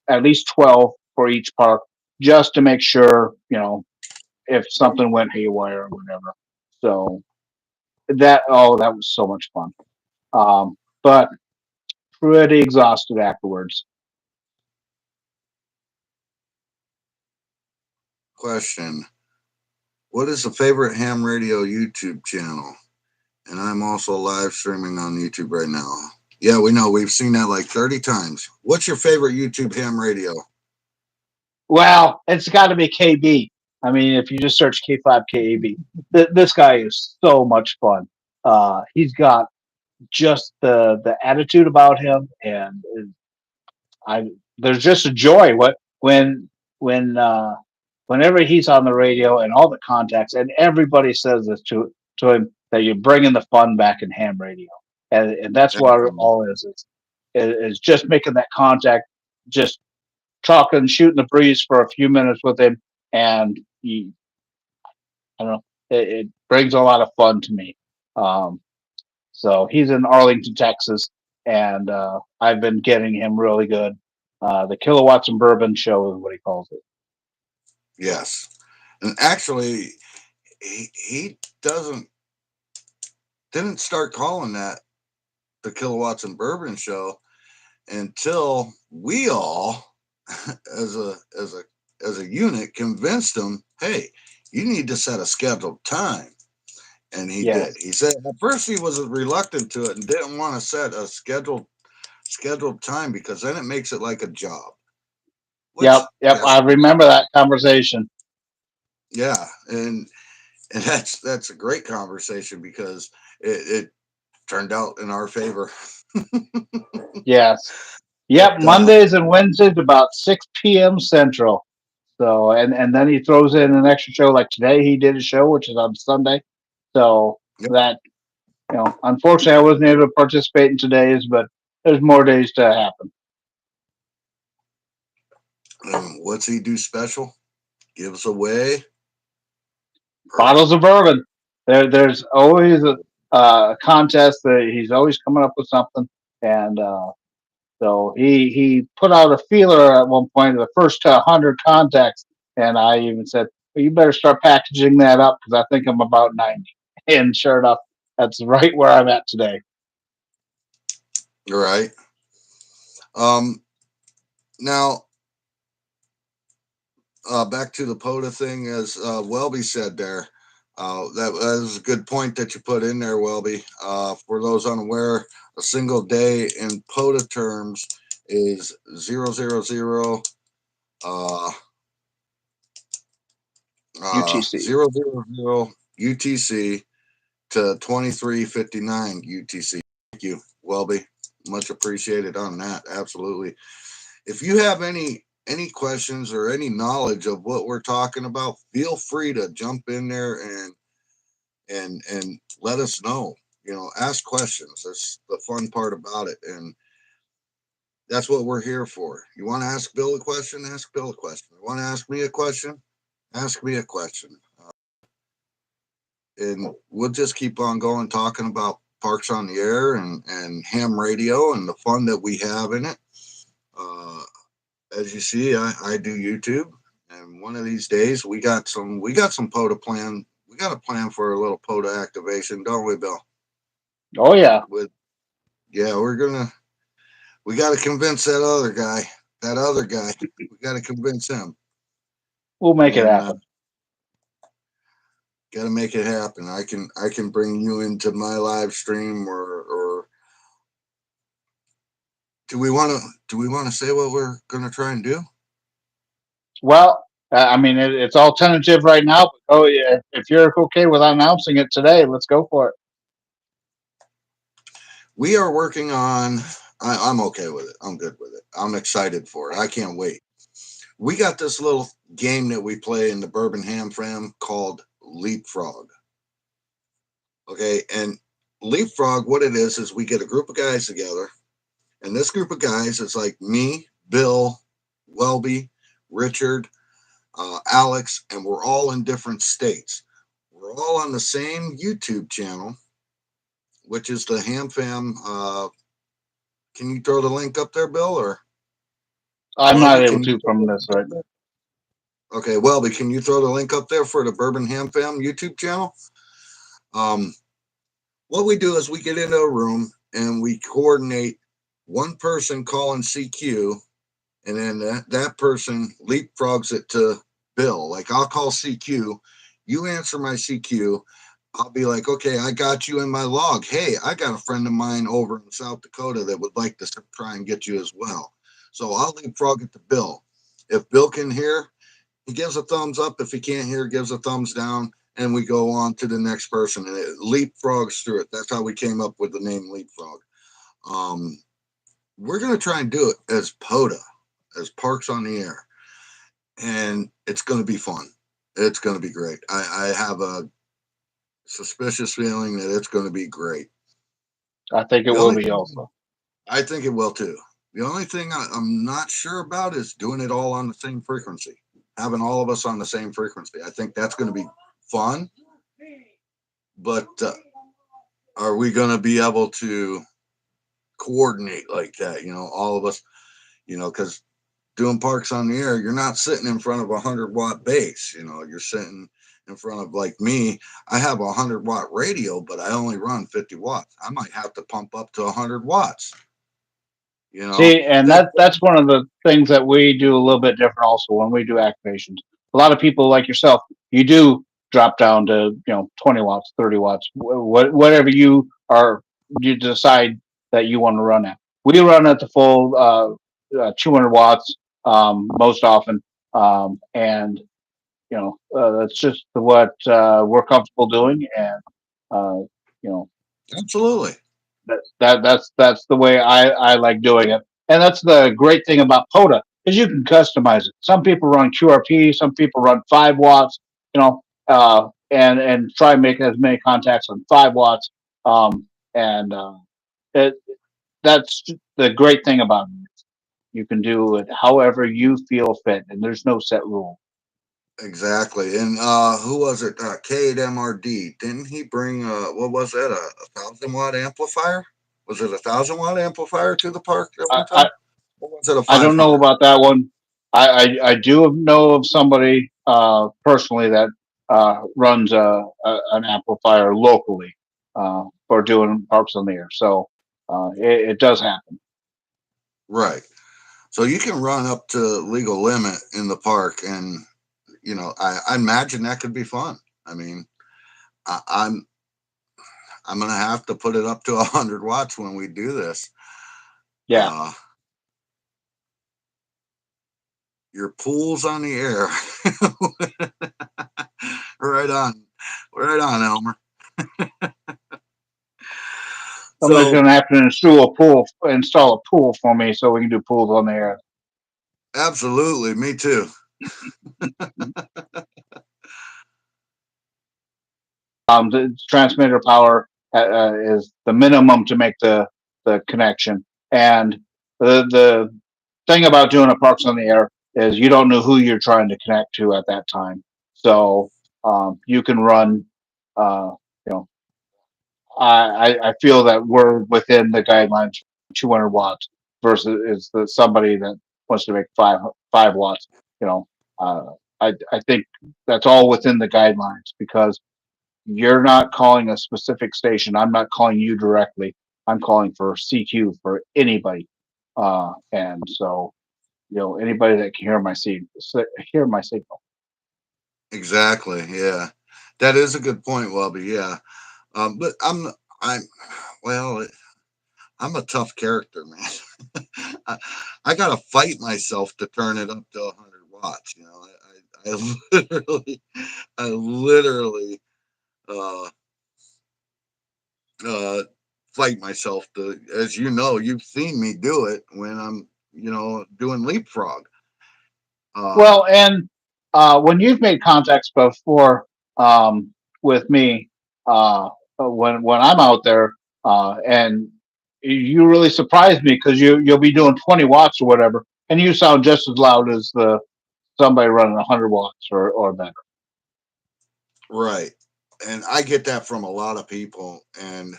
B: at least 12 for each park, just to make sure, if something went haywire or whatever. So that was so much fun. But pretty exhausted afterwards.
A: Question: what is the favorite ham radio YouTube channel? And I'm also live streaming on YouTube right now. Yeah, we know. We've seen that like 30 times. What's your favorite YouTube ham radio?
B: Well, it's got to be KB. I mean, if you just search K5KAB, this guy is so much fun. He's got just the attitude about him, and I there's just a joy. When whenever he's on the radio and all the contacts, and everybody says this to him, that you're bringing the fun back in ham radio, and that's what it
A: Absolutely.
B: all is just making that contact, just talking, shooting the breeze for a few minutes with him, and I don't know, it brings a lot of fun to me. Um, so he's in Arlington, Texas, and I've been getting him really good. The Kilowatts and Bourbon Show is what he calls it.
A: Yes. And actually, he didn't start calling that the Kilowatts and Bourbon Show until we all, as a unit, convinced him, hey, you need to set a scheduled time. And he did.
B: Yes.
A: He said at first he was reluctant to it and didn't want to set a scheduled time because then it makes it like a job.
B: Yep.
A: Which,
B: Yep.
A: yes,
B: I remember that conversation.
A: yeah, and that's a great conversation because it turned out in our favor.
B: Yes.
A: But
B: Yep. Mondays and Wednesdays about 6 p.m. Central. So and then he throws in an extra show like today he did a show which is on Sunday. So
A: yep.
B: that unfortunately I wasn't able to participate in today's, but there's more days to happen.
A: What's he do special? Gives away
B: Bottles of bourbon. There's always a contest that he's always coming up with something, and so he put out a feeler at one point of the first 100 contacts, and I even said, well, "You better start packaging that up because I think I'm about 90." And sure enough, that's right where I'm at today.
A: right. Um, now back to the POTA thing, as Welby said there. That was a good point that you put in there, Welby. For those unaware, a single day in POTA terms is 000 uh,
B: UTC.
A: 000 UTC to 2359 UTC. Thank you, Welby. Much appreciated on that. Absolutely. If you have any questions or any knowledge of what we're talking about, feel free to jump in there and let us know. Ask questions. That's the fun part about it, and that's what we're here for. You want to ask Bill a question? Ask Bill a question. You want to ask me a question? Ask me a question. And we'll just keep on going talking about Parks on the Air and ham radio and the fun that we have in it. Uh, as you see, I do YouTube, and one of these days we got some POTA plan. We got a plan for a little POTA activation, don't we, Bill?
B: Oh yeah,
A: With Yeah, we got to convince that other guy. That other guy, we got to convince him,
B: we'll make it
A: and
B: happen.
A: got to make it happen. I can bring you into my live stream, or do we want to say what we're gonna try and do?
B: Well, I mean it's all tentative right now. But oh yeah, if you're okay with announcing it today, let's go for it.
A: We are working on. I'm okay with it. I'm good with it. I'm excited for it. I can't wait. We got this little game that we play in the Bourbon Ham Fam called Leapfrog. Okay, and Leapfrog, what it is we get a group of guys together, and this group of guys is like me, Bill, Welby, Richard, Alex, and we're all in different states. We're all on the same YouTube channel, which is the Ham Fam. Can you throw the link up there, Bill? Or
B: I'm not
A: Welby,
B: able
A: can you
B: to
A: throw
B: from
A: the
B: this
A: link up
B: right.
A: there? Okay, Welby, can you throw the link up there for the Bourbon Ham Fam YouTube channel? Um, what we do is we get into a room and we coordinate one person calling CQ, and then that person leapfrogs it to Bill. Like I'll call CQ, you answer my CQ. I'll be like, okay, I got you in my log. Hey, I got a friend of mine over in South Dakota that would like to try and get you as well. So I'll leapfrog it to Bill. If Bill can hear, he gives a thumbs up. If he can't hear, gives a thumbs down, and we go on to the next person, and it leapfrogs through it. That's how we came up with the name Leapfrog. Um, we're gonna try and do it as POTA, as Parks on the Air, and it's gonna be fun. It's gonna be great. I have a suspicious feeling that it's gonna be great.
B: I think it
A: The
B: will
A: only
B: be
A: thing
B: also.
A: I think it will too. The only thing I'm not sure about is doing it all on the same frequency, having all of us on the same frequency. I think that's going to be fun, but are we going to be able to coordinate like that? All of us, because doing Parks on the Air, you're not sitting in front of a 100-watt base. You're sitting in front of, like me. I have a 100-watt radio, but I only run 50 watts. I might have to pump up to 100 watts.
B: See, and
A: That
B: that's one of the things that we do a little bit different also when we do activations. A lot of people like yourself, you do drop down to 20 watts, 30 watts, whatever you decide that you want to run at. We run at the full 200 watts most often, and that's just what we're comfortable doing, and uh, you know
A: absolutely.
B: that's the way I like doing it. And that's the great thing about POTA is you can customize it. Some people run QRP, some people run 5 watts, and try and make as many contacts on 5 watts. And it, that's the great thing about it. You can do it however you feel fit, and there's no set rule.
A: Exactly. And who was it? KD8LHR. Didn't he bring what was that? A 1,000-watt amplifier? Was it a 1,000-watt amplifier to the park at
B: I,
A: one
B: I,
A: time? Or was it a
B: I don't know
A: 500?
B: about that one. I do know of somebody personally that runs an amplifier locally for doing parks on the air. So it does happen.
A: Right. So you can run up to legal limit in the park, and I imagine that could be fun. I mean, I, I'm I'm gonna have to put it up to 100 watts when we do this.
B: Yeah.
A: Uh, your pool's on the air. Right on, right on, Elmer.
B: Somebody's
A: So
B: going to have to install a pool for me so we can do pools on the air.
A: absolutely, me too.
B: The transmitter power is the minimum to make the connection. And the thing about doing a parks on the air is you don't know who you're trying to connect to at that time. So you can run. Uh, you know, I feel that we're within the guidelines. 200 watts versus is the somebody that wants to make 5 watts. You know, I think that's all within the guidelines because you're not calling a specific station. I'm not calling you directly. I'm calling for CQ for anybody. And so, anybody that can hear my signal.
A: Exactly. Yeah, that is a good point, Welby. Yeah, but I'm well. I'm a tough character, man. I, I gotta fight myself to turn it up to 100 watts. I literally uh, uh, fight myself to, as you've seen me do it when I'm, doing leapfrog. Uh,
B: Well, and when you've made contacts before with me, when I'm out there, and you really surprise me because you'll be doing 20 watts or whatever, and you sound just as loud as the somebody running 100 watts or better.
A: right. And I get that from a lot of people. And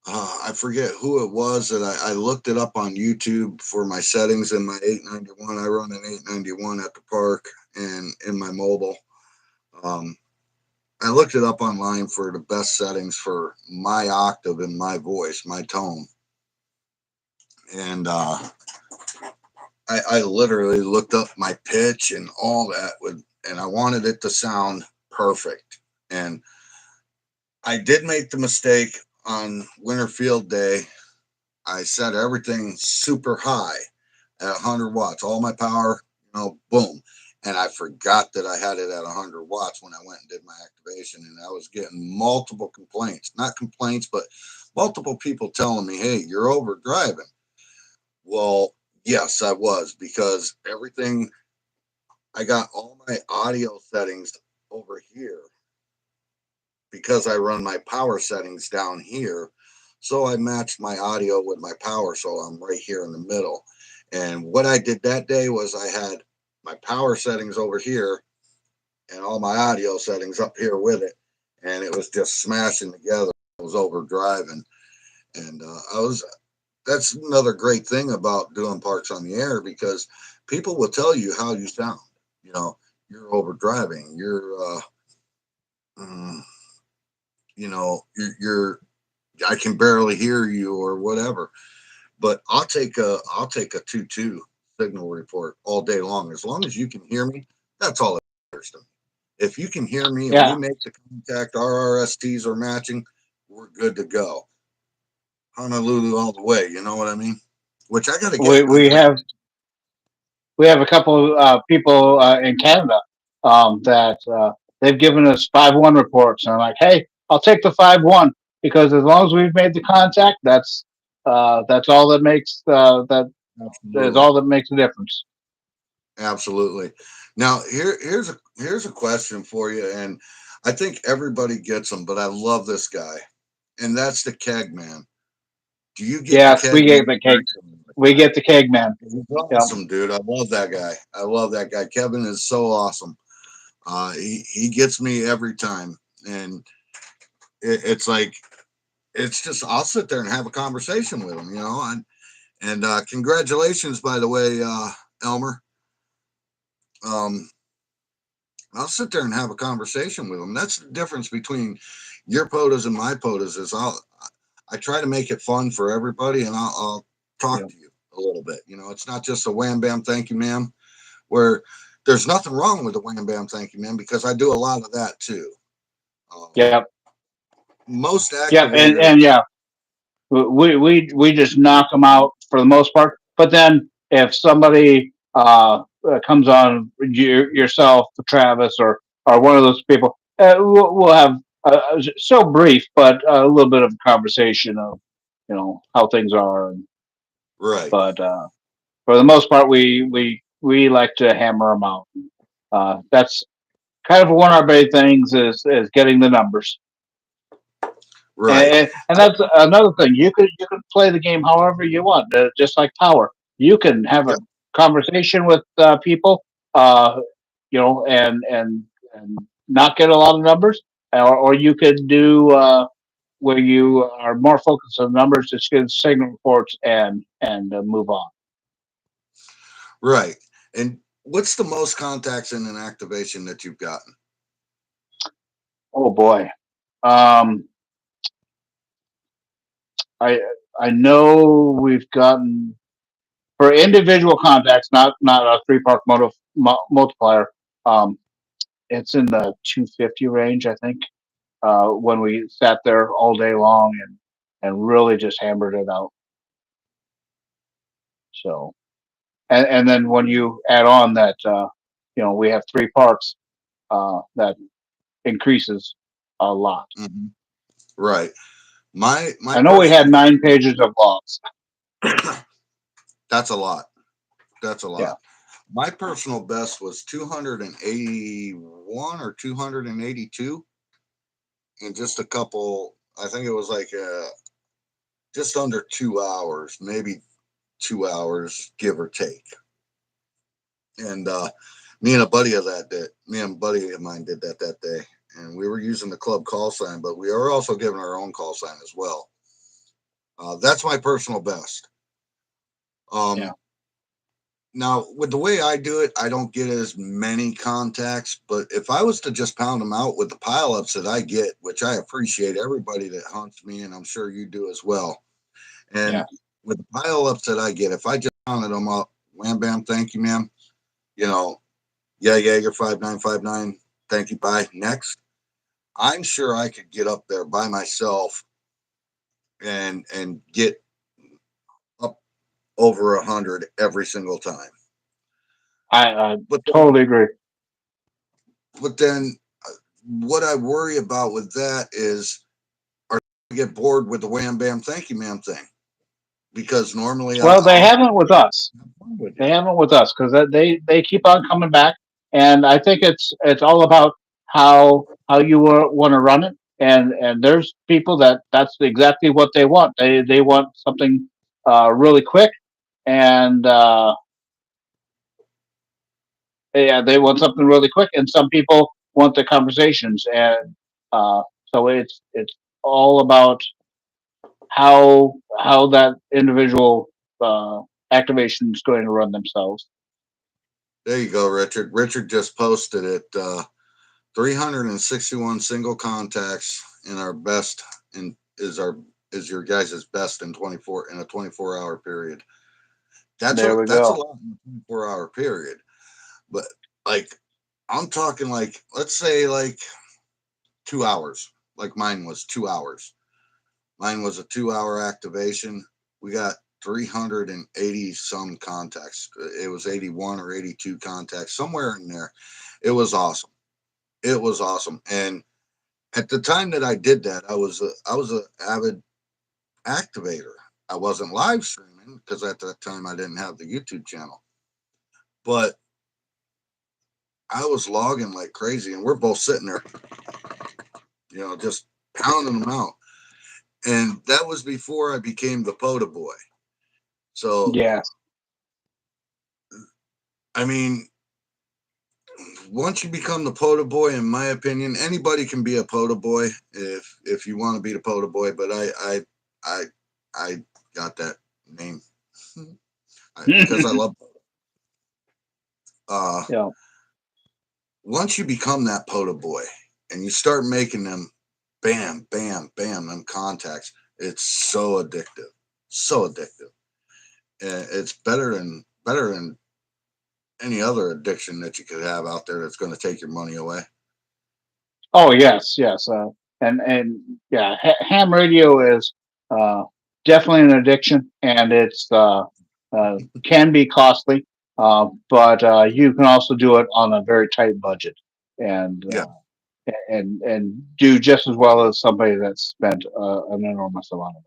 A: I forget who it was that I looked it up on YouTube for my settings in my 891. I run an 891 at the park, in my mobile. Um, I looked it up online for the best settings for my octave and my voice, my tone, and I literally looked up my pitch and all that and I wanted it to sound perfect. And I did make the mistake on Winter Field Day. I set everything super high at 100 watts, all my power, boom. And I forgot that I had it at 100 watts when I went and did my activation. And I was getting multiple complaints, not complaints, but multiple people telling me, hey, you're overdriving. Well, yes, I was, because everything, I got all my audio settings over here because I run my power settings down here. So I matched my audio with my power. So I'm right here in the middle. And what I did that day was I had my power settings over here and all my audio settings up here with it. And it was just smashing together. I was overdriving. And that's another great thing about doing parks on the air, because people will tell you how you sound. You know, you're overdriving. Mm, you're I can barely hear you or whatever. But I'll take a 2-2 signal report all day long as you can hear me. That's all that matters to me. If you can hear me and we
B: Yeah,
A: make the contact, our RSTs are matching, we're good to go. Honolulu all the way. You know what I mean? Which I got to get.
B: we
A: I
B: we
A: got to.
B: have we have a couple people in Canada that they've given us 5-1 reports, and I'm like, hey, I'll take the 5-1 because as long as we've made the contact, that's all that makes that is
A: Absolutely.
B: all that makes a difference.
A: Absolutely. Now here's a question for you, and I think everybody gets them, but I love this guy, and that's the keg man. Do you get the
B: Yes,
A: keg man?
B: we get the keg man.
A: He's
B: Yep.
A: awesome, dude. I love that guy. I love that guy. Kevin is so awesome. He gets me every time, and it's like it's just I'll sit there and have a conversation with him, and congratulations, by the way, Elmer. Um, I'll sit there and have a conversation with them. That's the difference between your POTUS and my POTUS is I try to make it fun for everybody, and I'll talk
B: Yep.
A: to you a little bit. It's not just a wham bam thank you ma'am. Where there's nothing wrong with the wham bam thank you ma'am, because I do a lot of that too. Um,
B: Yep.
A: most
B: Yep.
A: activators,
B: And yeah, we just knock them out for the most part. But then if somebody comes on yourself, Travis, or one of those people, we'll have so brief, but a little bit of a conversation of how things are.
A: right,
B: But for the most part, we like to hammer them out. That's kind of one of our big things is getting the numbers.
A: right.
B: And that's another thing. You could play the game however you want, just like power. You can have
A: Yeah,
B: a conversation with people, uh, and not get a lot of numbers, or you could do where you are more focused on numbers, just get signal reports and move on.
A: right. And what's the most contacts in an activation that you've gotten?
B: Oh boy, um, I I know we've gotten for individual contacts, not a three park multiplier. Um, it's in the 250 range, I think. When we sat there all day long and really just hammered it out. So and then when you add on that we have three parks, that increases a lot.
A: Hmm. Right. My
B: I know we had
A: personal
B: 9 pages of logs.
A: that's a lot. That's a
B: Yeah.
A: lot. My personal best was 281 or 282 in just a couple. I think it was like just under 2 hours, maybe 2 hours, give or take. And me and a buddy of mine did that day, and we were using the club call sign, but we were also giving our own call sign as well. That's my personal best.
B: Yeah.
A: Um, Now, with the way I do it, I don't get as many contacts, but if I was to just pound them out with the pileups that I get, which I appreciate everybody that hunts me, and I'm sure you do as well.
B: Yeah.
A: And with the pileups that I get, if I just pounded them up, wham bam, thank you, ma'am. You know, yeah, Jaeger 5959, thank you, bye. Next. I'm sure I could get up there by myself and get up over 100 every single time.
B: I
A: But
B: totally agree.
A: then what I worry about with that is are I get bored with the wham bam thank you ma'am thing because normally
B: Well, they
A: I'll
B: haven't with us.
A: have fun with you.
B: They haven't with us because they keep on coming back, and I think it's all about how you want to run it. And there's people that's exactly what they want. They want something really quick, and yeah, they want something really quick. And some people want the conversations, and so it's all about how that individual activation is going to run themselves.
A: There you go, Richard. Richard just posted it. 361 single contacts in our best in is your guys' best in 24 in a 24-hour period.
B: There we
A: That's a
B: go.
A: lot in a 24-hour period. But like I'm talking like let's say like 2 hours. Like mine was 2 hours. Mine was a 2 hour activation. We got 380 some contacts. It was 81 or 82 contacts, somewhere in there. It was awesome. It was awesome. And at the time that I did that, I was an avid activator. I wasn't live streaming because at that time I didn't have the YouTube channel. But I was logging like crazy, and we're both sitting there, just pounding them out. And that was before I became the POTA boy. So,
B: Yeah.
A: I mean, once you become the POTA boy, in my opinion, anybody can be a POTA boy if you want to be the POTA boy. But I I got that name because I love. Uh,
B: Yeah.
A: Once you become that POTA boy and you start making them, bam, bam, bam, them contacts, it's so addictive. It's better than any other addiction that you could have out there that's going to take your money away.
B: Oh yes, yes. And yeah, ham radio is uh, definitely an addiction, and it's can be costly, but you can also do it on a very tight budget, and
A: Yeah.
B: and do just as well as somebody that's spent an enormous amount of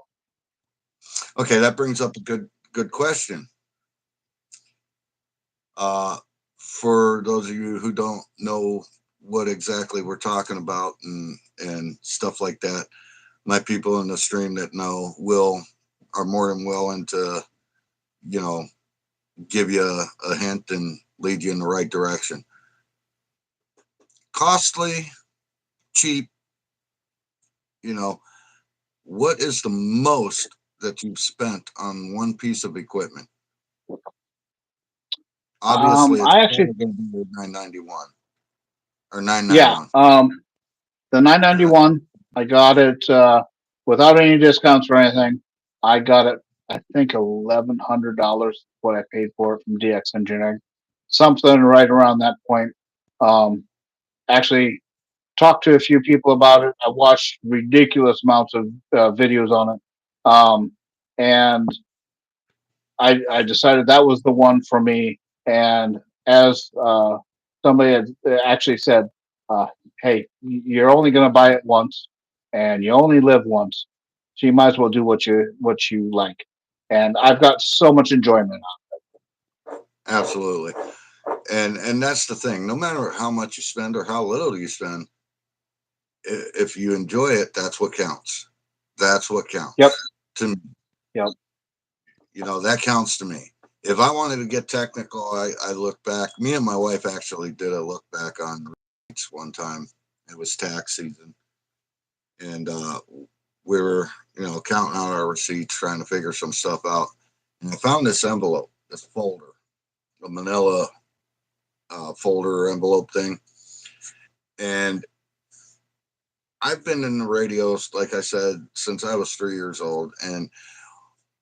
A: Okay, that brings up a good question. Uh, for those of you who don't know what exactly we're talking about and stuff like that, my people in the stream that know will are more than willing to you know give you a hint and lead you in the right direction. Costly, cheap, you know, what is the most that you've spent on one piece of equipment?
B: money.
A: Obviously, it's
B: I actually,
A: probably going to be 991 or
B: yeah,
A: 991.
B: the 991, I got it without any discounts or anything. I got it, I think, $1,100 what I paid for it from DX Engineering, something right around that point. Um, Actually, talked to a few people about it. I watched ridiculous amounts of videos on it, and I decided that was the one for me. And as somebody had actually said, uh, "Hey, you're only going to buy it once, and you only live once, so you might as well do what you like." And I've got so much enjoyment.
A: Absolutely. And that's the thing. No matter how much you spend or how little you spend, if you enjoy it, that's what counts. That's what
B: Yep,
A: counts to me.
B: yep.
A: That counts to me. If I wanted to get technical, I look back. Me and my wife actually did a look back on rates one time. It was tax season, and we were, counting out our receipts, trying to figure some stuff out. And I found this envelope, this folder, a manila folder or envelope thing. And I've been in the radios, like I said, since I was 3 years old. And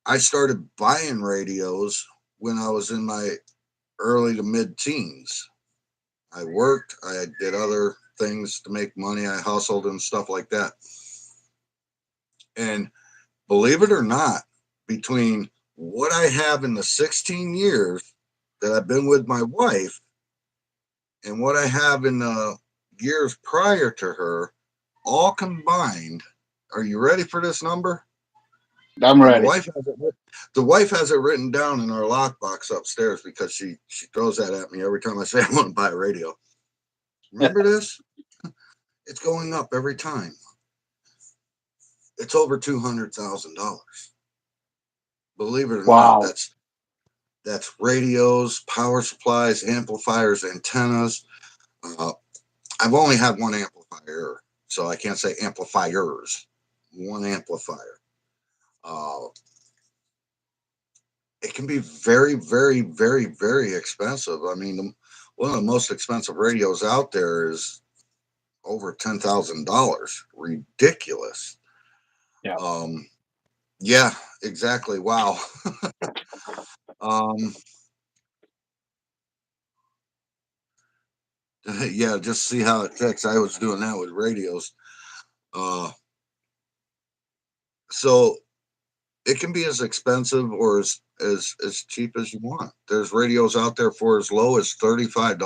A: I started buying radios when I was in my early to mid teens. I worked, I did other things to make money, I hustled and stuff like that. And believe it or not, between what I have in the 16 years that I've been with my wife and what I have in the years prior to her, all combined, are you ready for this number?
B: I'm
A: And the
B: ready.
A: wife has it. The wife has it written down in our lockbox upstairs because she throws that at me every time I say I want to buy a radio. Remember this? It's going up every time. It's over $200,000. Believe it or not,
B: Wow.
A: that's radios, power supplies, amplifiers, antennas. Uh, I've only had one amplifier, so I can't say amplifiers. One amplifier. Uh, it can be very, very, very, very expensive. I mean, one of the most expensive radios out there is over $10,000. Ridiculous.
B: Yeah.
A: Um, yeah, exactly. Wow. um, yeah, just see how it fits. I was doing that with radios. Uh, so it can be as expensive or as cheap as you want. There's radios out there for as low as $35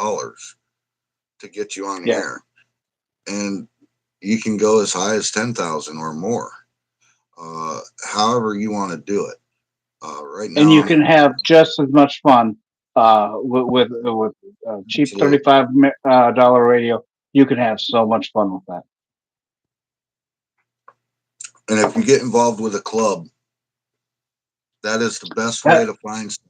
A: to get you on the
B: Yeah.
A: air, and you can go as high as 10,000 or more. However you want to do it. Right
B: And
A: now,
B: you
A: I'm
B: can have just as much fun with a cheap
A: absolutely,
B: $35 radio. You can have so much fun with that.
A: and if you get involved with a club, that is the best way
B: That
A: to find stuff.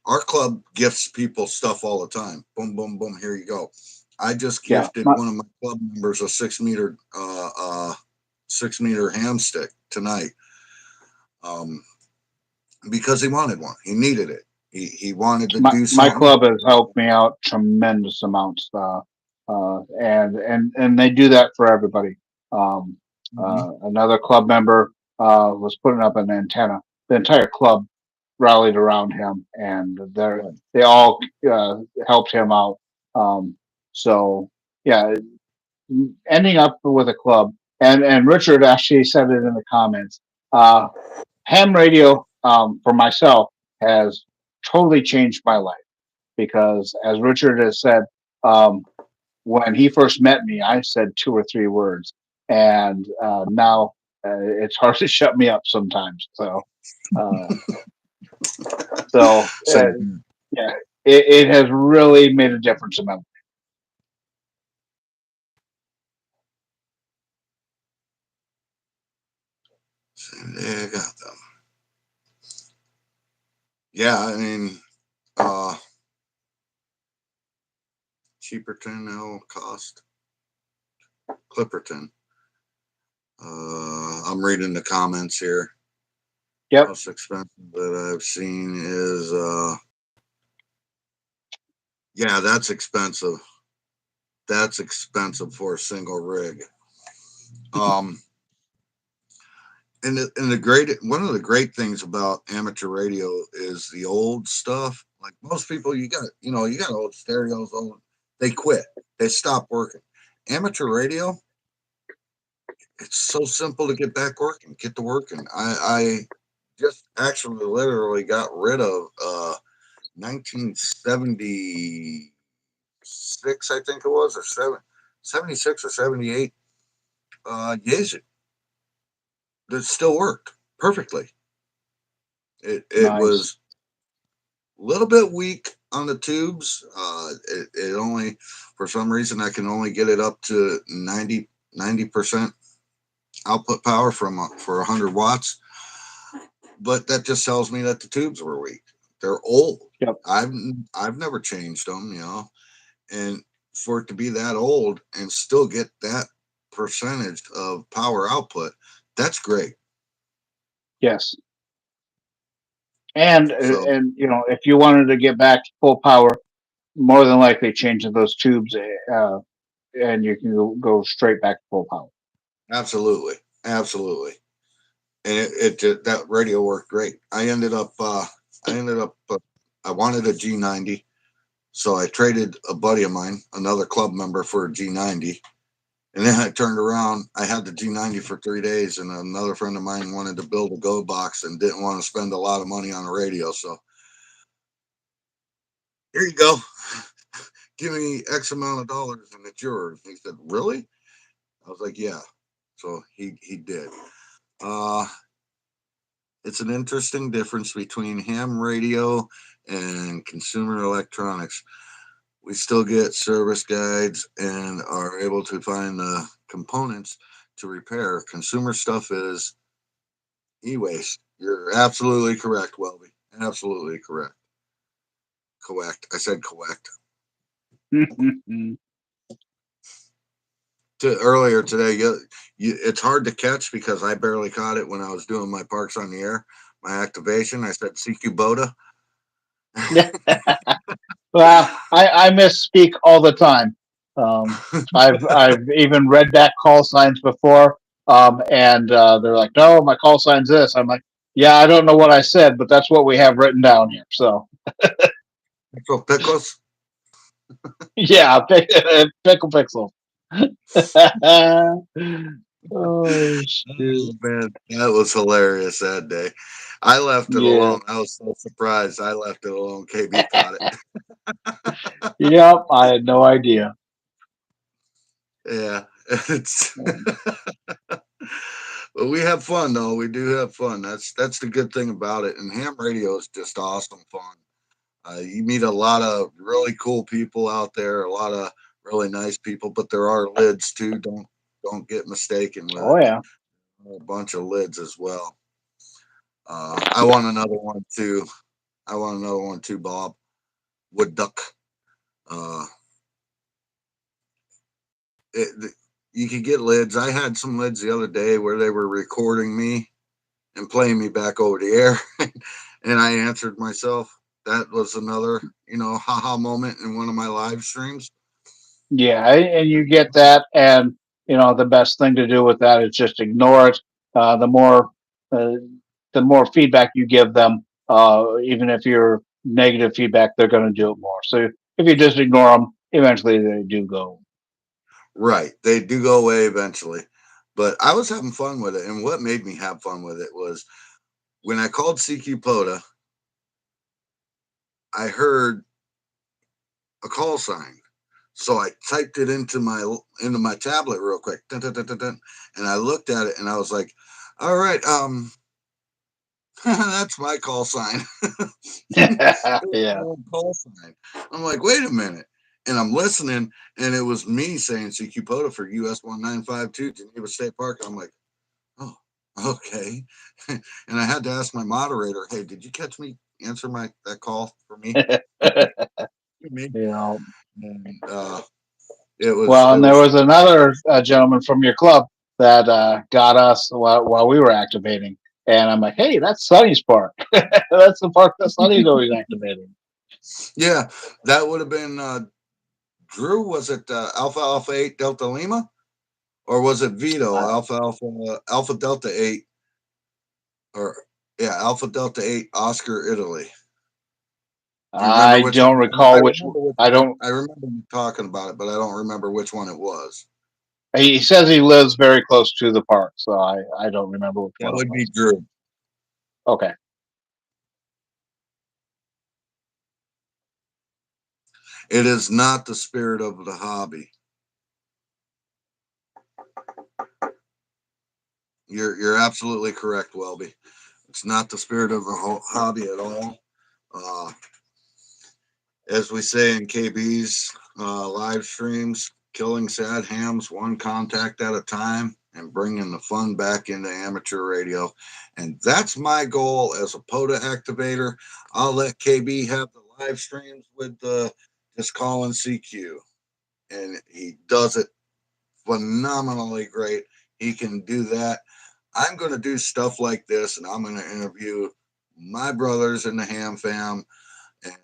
A: Our club gifts people stuff all the time. Boom, boom, boom. Here you go. I just
B: yeah.
A: gifted one of my club members a 6 meter ham stick tonight, um, because he wanted one. He needed it. He wanted to do
B: My
A: something.
B: club has helped me out tremendous amounts, and they do that for everybody. Um,
A: Mhm.
B: Another club member was putting up an antenna. The entire club rallied around him, and
A: Right.
B: they all helped him out. Um, so yeah, ending up with a club, and Richard actually said it in the comments. Uh, Ham radio, for myself, has totally changed my life because, as Richard has said, um, when he first met me, I said 2 or 3 words, and now it's hard to shut me up sometimes. Uh, so
A: Same.
B: yeah, it has really made a difference in my life.
A: Same day I got them. Yeah, I mean, uh, Cheaperton, no cost. Clipperton. I'm reading the comments here.
B: Yep,
A: Most expensive that I've seen is, yeah, that's expensive. That's expensive for a single rig. Um, and the great one of the great things about amateur radio is the old stuff. Like most people, you got old stereos. They quit. They stop working. Amateur radio, it's so simple to get back working, get to working. I just actually literally got rid of 1976, I think it was, or 76 or 78 Yaesu that still worked perfectly. It
B: nice,
A: was a little bit weak on the tubes. It only, for some reason, I can only get it up to 90% output power for 100 watts. But that just tells me that the tubes were weak. They're old.
B: yep,
A: I've I've never changed them, and for it to be that old and still get that percentage of power output, that's great.
B: yes.
A: So
B: and if you wanted to get back to full power, more than likely changing those tubes, and you can go straight back to full power.
A: absolutely, absolutely. And that radio worked great. I ended up, I wanted a G90, so I traded a buddy of mine, another club member, for a G90. And then I turned around. I had the G90 for 3 days, and another friend of mine wanted to build a Go box and didn't want to spend a lot of money on a radio. So here you go. Give me X amount of dollars and it's yours. And he said, really? I was like, yeah. So he did. Uh, it's an interesting difference between ham radio and consumer electronics. We still get service guides and are able to find the components to repair. Consumer stuff is e-waste. You're absolutely correct, Welby. Absolutely correct. Correct. I said correct. Earlier today, it's hard to catch because I barely caught it when I was doing my Parks on the Air, my activation. I said CQ Boda.
B: Well, I misspeak all the time. Um, I've even read back call signs before, and they're like, "No, my call sign's this." I'm like, "Yeah, I don't know what I said, but that's what we have written down here." So
A: So pickles.
B: yeah, pickle pixel. Oh shoot!
A: Oh man, that was hilarious that day. I left it
B: Yeah.
A: alone. I was so surprised. I left it alone. KB caught it.
B: Yep, I had no idea.
A: Yeah, it's.
B: Um,
A: But we have fun though. We do have fun. That's the good thing about it. And ham radio is just awesome fun. You meet a lot of really cool people out there. A lot of really nice people, but there are lids too. Don't get mistaken with
B: oh
A: it.
B: yeah.
A: A bunch of lids as well. I want another one too. I want another one too, Bob. Wood duck. Uh, it, you could get lids. I had some lids the other day where they were recording me and playing me back over the air, and I answered myself. That was another, haha moment in one of my live streams.
B: Yeah, and you get that, and the best thing to do with that is just ignore it. Uh, the more, uh, the more feedback you give them, even if you're negative feedback, they're going to do it more. So if you just ignore them, eventually they do go.
A: Right, they do go away eventually, but I was having fun with it, and what made me have fun with it was when I called CQ Poda, I heard a call sign. So I typed it into my tablet real quick, dun, dun, dun, dun, dun, and I looked at it and I was like, "All right, that's my call sign." It was my
B: Yeah.
A: own call sign. I'm like, "Wait a minute," and I'm listening, and it was me saying CQ Poda for US 1952 Geneva State Park. I'm like, "Oh, okay," and I had to ask my moderator, "Hey, did you catch me answer my that call for me?" Me,
B: you know.
A: and it was
B: Well,
A: it
B: and there
A: was
B: was another gentleman from your club that got us while we were activating, and I'm like, "Hey, that's Sonny's park. That's the park that Sonny's always activating."
A: yeah, that would have been Drew. Was it Alpha Alpha 8 Delta Lima, or was it Vito
B: I,
A: Alpha Alpha Alpha Delta 8, or yeah, Alpha Delta 8 Oscar Italy? Do you remember
B: I
A: which one?
B: don't
A: I
B: recall which.
A: remember which
B: I
A: one.
B: don't.
A: I remember you talking about it, but I don't remember which one it was.
B: He says he lives very close to the park, so I don't remember which
A: That
B: one it
A: would be
B: was.
A: Drew.
B: Okay.
A: It is not the spirit of the hobby. You're absolutely correct, Welby. It's not the spirit of the hobby at all. Uh, as we say in KB's live streams, killing sad hams one contact at a time and bringing the fun back into amateur radio. And that's my goal as a POTA activator. I'll let KB have the live streams with just calling CQ. And he does it phenomenally great. He can do that. I'm going to do stuff like this, and I'm going to interview my brothers in the Ham Fam, and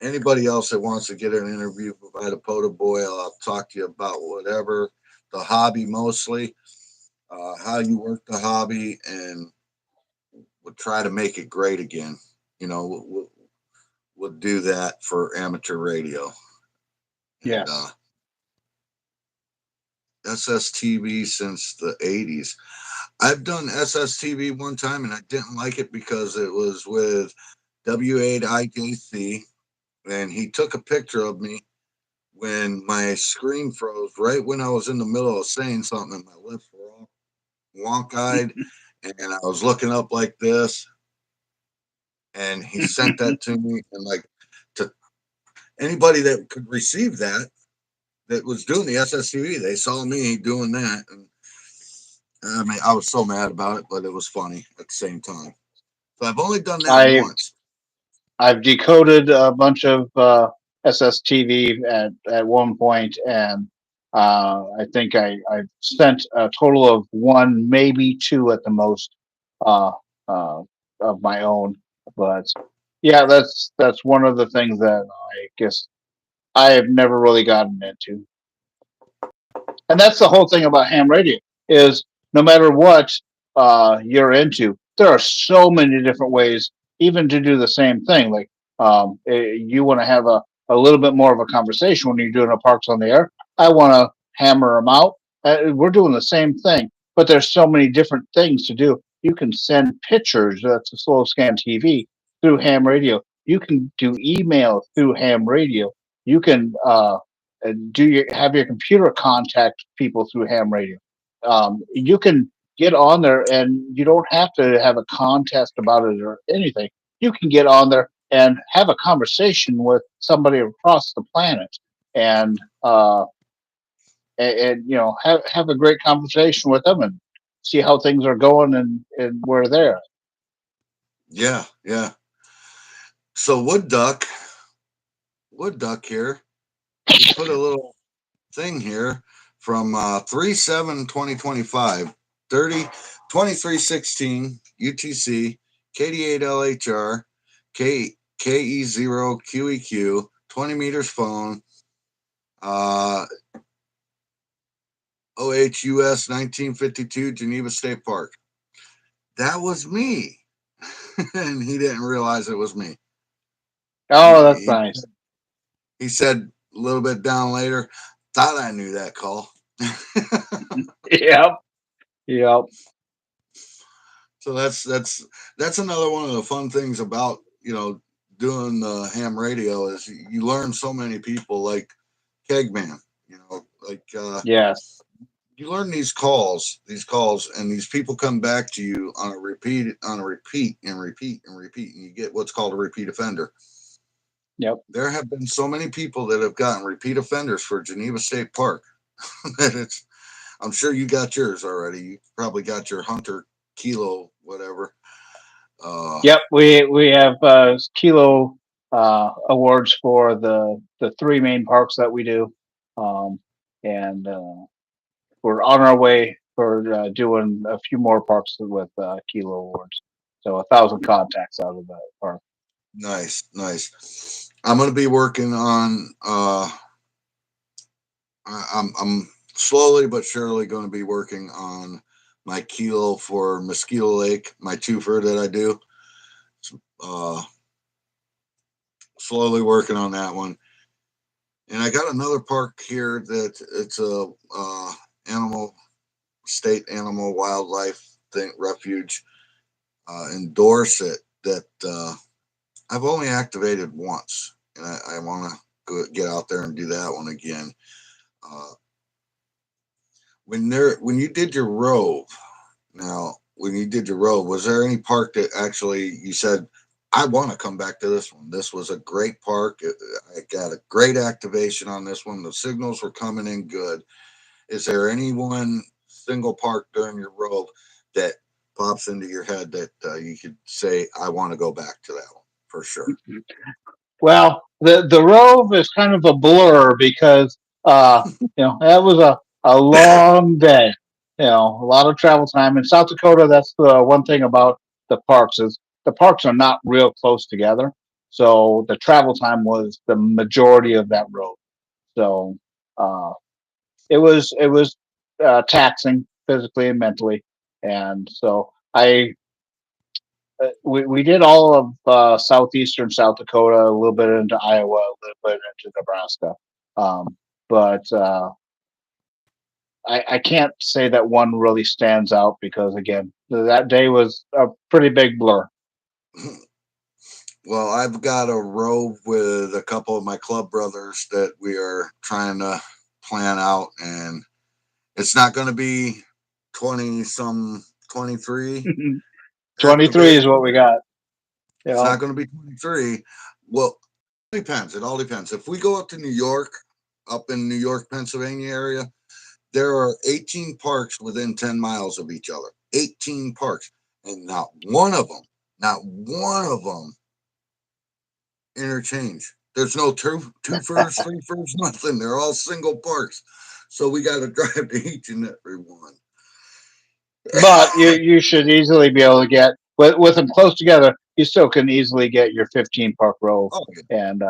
A: anybody else that wants to get an interview by the Pota Boy. I'll talk to you about whatever, the hobby mostly, how you work the hobby, and we'll try to make it great again. You know, we'll do that for amateur radio. And
B: Yes.
A: SSTV since the 80s. I've done SSTV one time and I didn't like it because it was with W8IJC, and he took a picture of me when my screen froze right when I was in the middle of saying something and my lips were all wonk eyed and I was looking up like this. And he sent that to me, and like, to anybody that could receive that, that was doing the SSTV, they saw me doing that. And I mean, I was so mad about it, but it was funny at the same time. So I've only done that
B: I
A: once.
B: I've decoded a bunch of SSTV at one point, and I think I've sent a total of one, maybe two at the most, uh, uh, of my own. But yeah, that's one of the things that I guess I have never really gotten into. And that's the whole thing about ham radio is no matter what you're into, there are so many different ways even to do the same thing. Like you want to have a little bit more of a conversation when you're doing a parks on the air. I want to hammer them out. We're doing the same thing, but there's so many different things to do. You can send pictures to slow scan TV through ham radio. You can do email through ham radio. You can do your have your computer contact people through ham radio. You can get on there, and you don't have to have a contest about it or anything. You can get on there and have a conversation with somebody across the planet, and you know have a great conversation with them and see how things are going and where they're at.
A: Yeah, yeah. So Wood Duck here, he put a little thing here from 3/7/2025, 2316 UTC, KD8LHR, KE0QEQ, 20 meters phone, uh, OHUS 1952, Geneva State Park. That was me. And he didn't realize it was me.
B: Oh, that's
A: He,
B: nice.
A: he said a little bit down later, thought I knew that call.
B: Yep, yep,
A: So that's another one of the fun things about, doing the ham radio is you learn so many people like Kegman, like
B: yes,
A: you learn these calls, and these people come back to you on a repeat and repeat and repeat, and you get what's called a repeat offender.
B: yep.
A: There have been so many people that have gotten repeat offenders for Geneva State Park that it's. I'm sure you got yours already. You probably got your Hunter Kilo whatever. Uh,
B: Yep, we have kilo awards for the three main parks that we do, and we're on our way for doing a few more parks with kilo awards. So 1,000 contacts out of that park.
A: Nice, nice. I'm gonna be working on. I'm slowly but surely going to be working on my kilo for Mosquito Lake, my twofer that I do. Uh, Slowly working on that one, and I got another park here that it's a animal state animal wildlife thing refuge in Dorset that I've only activated once, and I want to go get out there and do that one again. Uh, when you did your rove, now when you did your rove, was there any park that actually you said, I want to come back to this one? This was a great park. I got a great activation on this one. The signals were coming in good. Is there any one single park during your rove that pops into your head that you could say, I want to go back to that one for sure?
B: Well, the Rove is kind of a blur because that was a long day. A lot of travel time in South Dakota. That's the one thing about the parks is the parks are not real close together, so the travel time was the majority of that road. So uh, it was taxing physically and mentally, and so we did all of southeastern South Dakota, a little bit into Iowa, a little bit into Nebraska, but I can't say that one really stands out because again, that day was a pretty big blur.
A: Well, I've got a rove with a couple of my club brothers that we are trying to plan out, and it's not going to be 20 some 23
B: 23 is what
A: activation.
B: we got. You
A: It's not
B: know,
A: going to be 23. Well, it depends. It all depends. If we go up to New York, up in New York, Pennsylvania area, there are 18 parks within 10 miles of each other. 18 parks. And not one of them interchange. There's no two first, three first, nothing. They're all single parks. So we got to drive to each and every one.
B: but you should easily be able to get with them close together. You still can easily get your 15 park row,
A: Oh,
B: and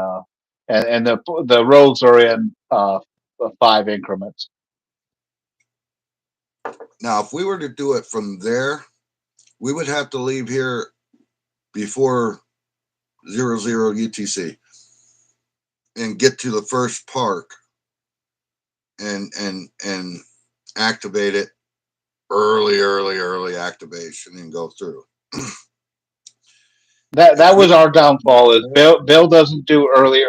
B: and the rows are in 5 increments.
A: now, if we were to do it from there, we would have to leave here before 00 UTC and get to the first park and activate it early activation and go through.
B: That
A: If we
B: was our downfall. Is Bill doesn't do early.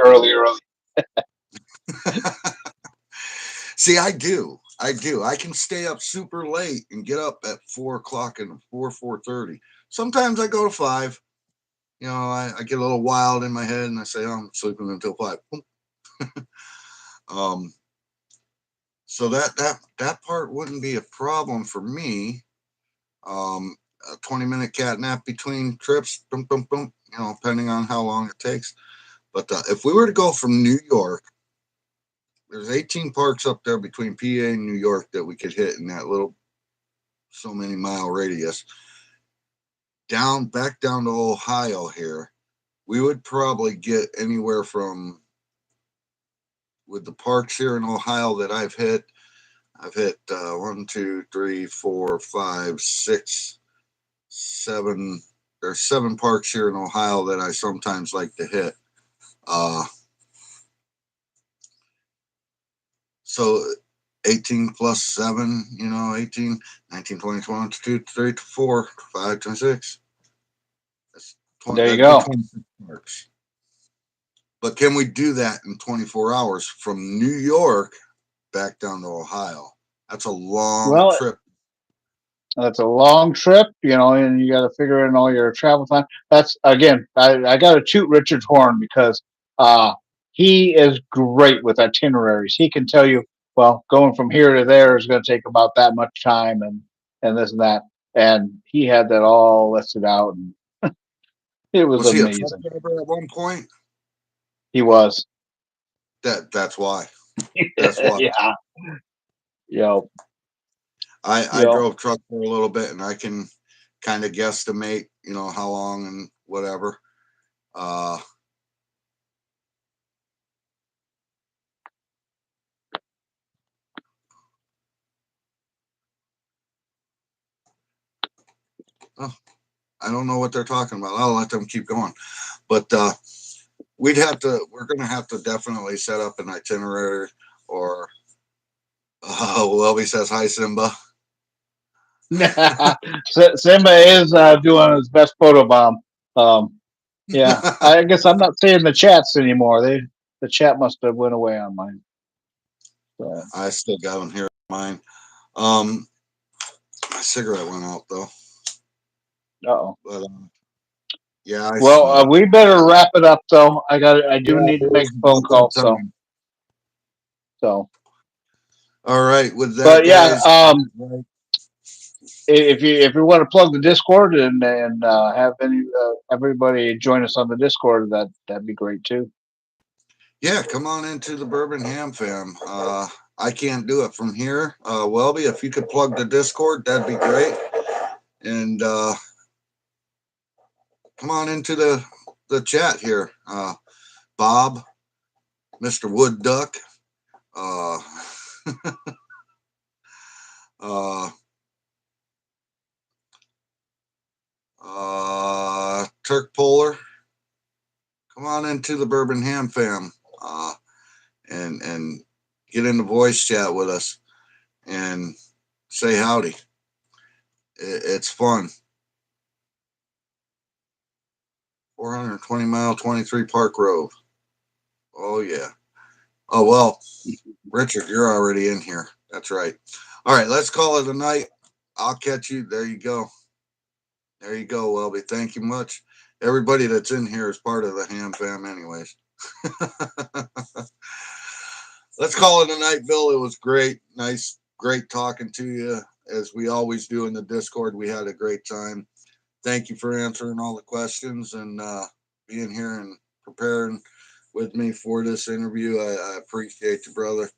A: see, I do. I can stay up super late and get up at 4 o'clock and 4:30. Sometimes I go to 5. You know, I get a little wild in my head and I say, oh, I'm sleeping until 5. um, so that part wouldn't be a problem for me. A 20-minute cat nap between trips, boom, boom, boom. You know, depending on how long it takes. But if we were to go from New York, there's 18 parks up there between PA and New York that we could hit in that little so many mile radius. Back down to Ohio here, we would probably get anywhere from, with the parks here in Ohio that I've hit 1, 2, 3, 4, 5, 6, 7. There's 7 parks here in Ohio that I sometimes like to hit. Uh, so 18 plus 7, 18, 19, 20, 21, 22, 23, 24, 25, 26. That's 20,
B: There you
A: that'd be
B: go.
A: 26 parks. But can we do that in 24 hours from New York back down to Ohio? That's a long
B: Well,
A: trip.
B: that's a long trip, and you got to figure in all your travel time. That's again, I got to toot Richard's horn because uh, he is great with itineraries. He can tell you, well, going from here to there is going to take about that much time, and this and that. And he had that all listed out, and it was
A: Was he a truck
B: amazing.
A: driver at one point?
B: He was,
A: That's why. That's why.
B: yeah, yo,
A: I
B: yo.
A: drove truck for a little bit and I can kind of guesstimate, how long and whatever. Uh, oh, I don't know what they're talking about. I'll let them keep going. But we're going to have to definitely set up an itinerary or, Welby says, hi, Simba.
B: Simba is doing his best photo bomb. Um, yeah, I guess I'm not seeing the chats anymore. The chat must have went away on mine. So,
A: I still got them here on mine. Um, my cigarette went out though.
B: oh.
A: But yeah, I
B: Well,
A: smoke.
B: we better wrap it up though. I
A: Yeah,
B: do need to
A: it
B: make
A: was
B: a phone
A: about that
B: call. So,
A: time.
B: so,
A: All right, with that,
B: but yeah,
A: guys.
B: if you want to plug the Discord and have everybody join us on the Discord, that'd be great too.
A: Yeah, come on into the Bourbon Ham fam. I can't do it from here. Welby, if you could plug the Discord, that'd be great. And come on into the chat here. Bob, Mr. Wood Duck, uh, uh, Turk Polar, come on into the Bourbon Ham fam, and get in the voice chat with us and say howdy. It's fun. 420 mile, 23 Park Grove. Oh yeah. Oh well, Richard, you're already in here. That's right. All right, let's call it a night. I'll catch you. There you go. There you go, Welby. Thank you much. Everybody that's in here is part of the Ham fam, anyways. Let's call it a night, Bill. It was great. Nice, great talking to you. As we always do in the Discord, we had a great time. Thank you for answering all the questions and being here and preparing with me for this interview. I appreciate you, brother.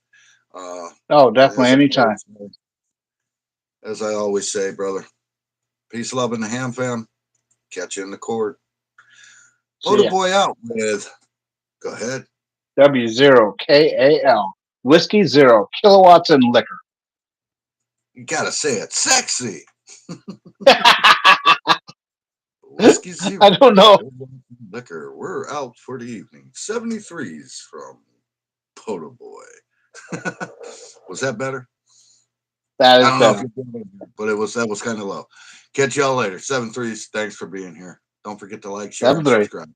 B: Oh,
A: And
B: definitely anytime.
A: as I always say, brother, peace, love, and the Ham fam. Catch you in the court.
B: See
A: Photo
B: ya.
A: boy out with. Go ahead.
B: W0KAL. Whiskey 0 kilowatts in liquor.
A: You gotta say it sexy. Whiskey zero.
B: I don't know.
A: Liquor. We're out for the evening. 73s from Photo Boy. Was that better?
B: That
A: I
B: is
A: don't know if
B: better.
A: you but that was kind of low. Catch y'all later. 7 3s. Thanks for being here. Don't forget to like, share, and
B: 7-3.
A: subscribe.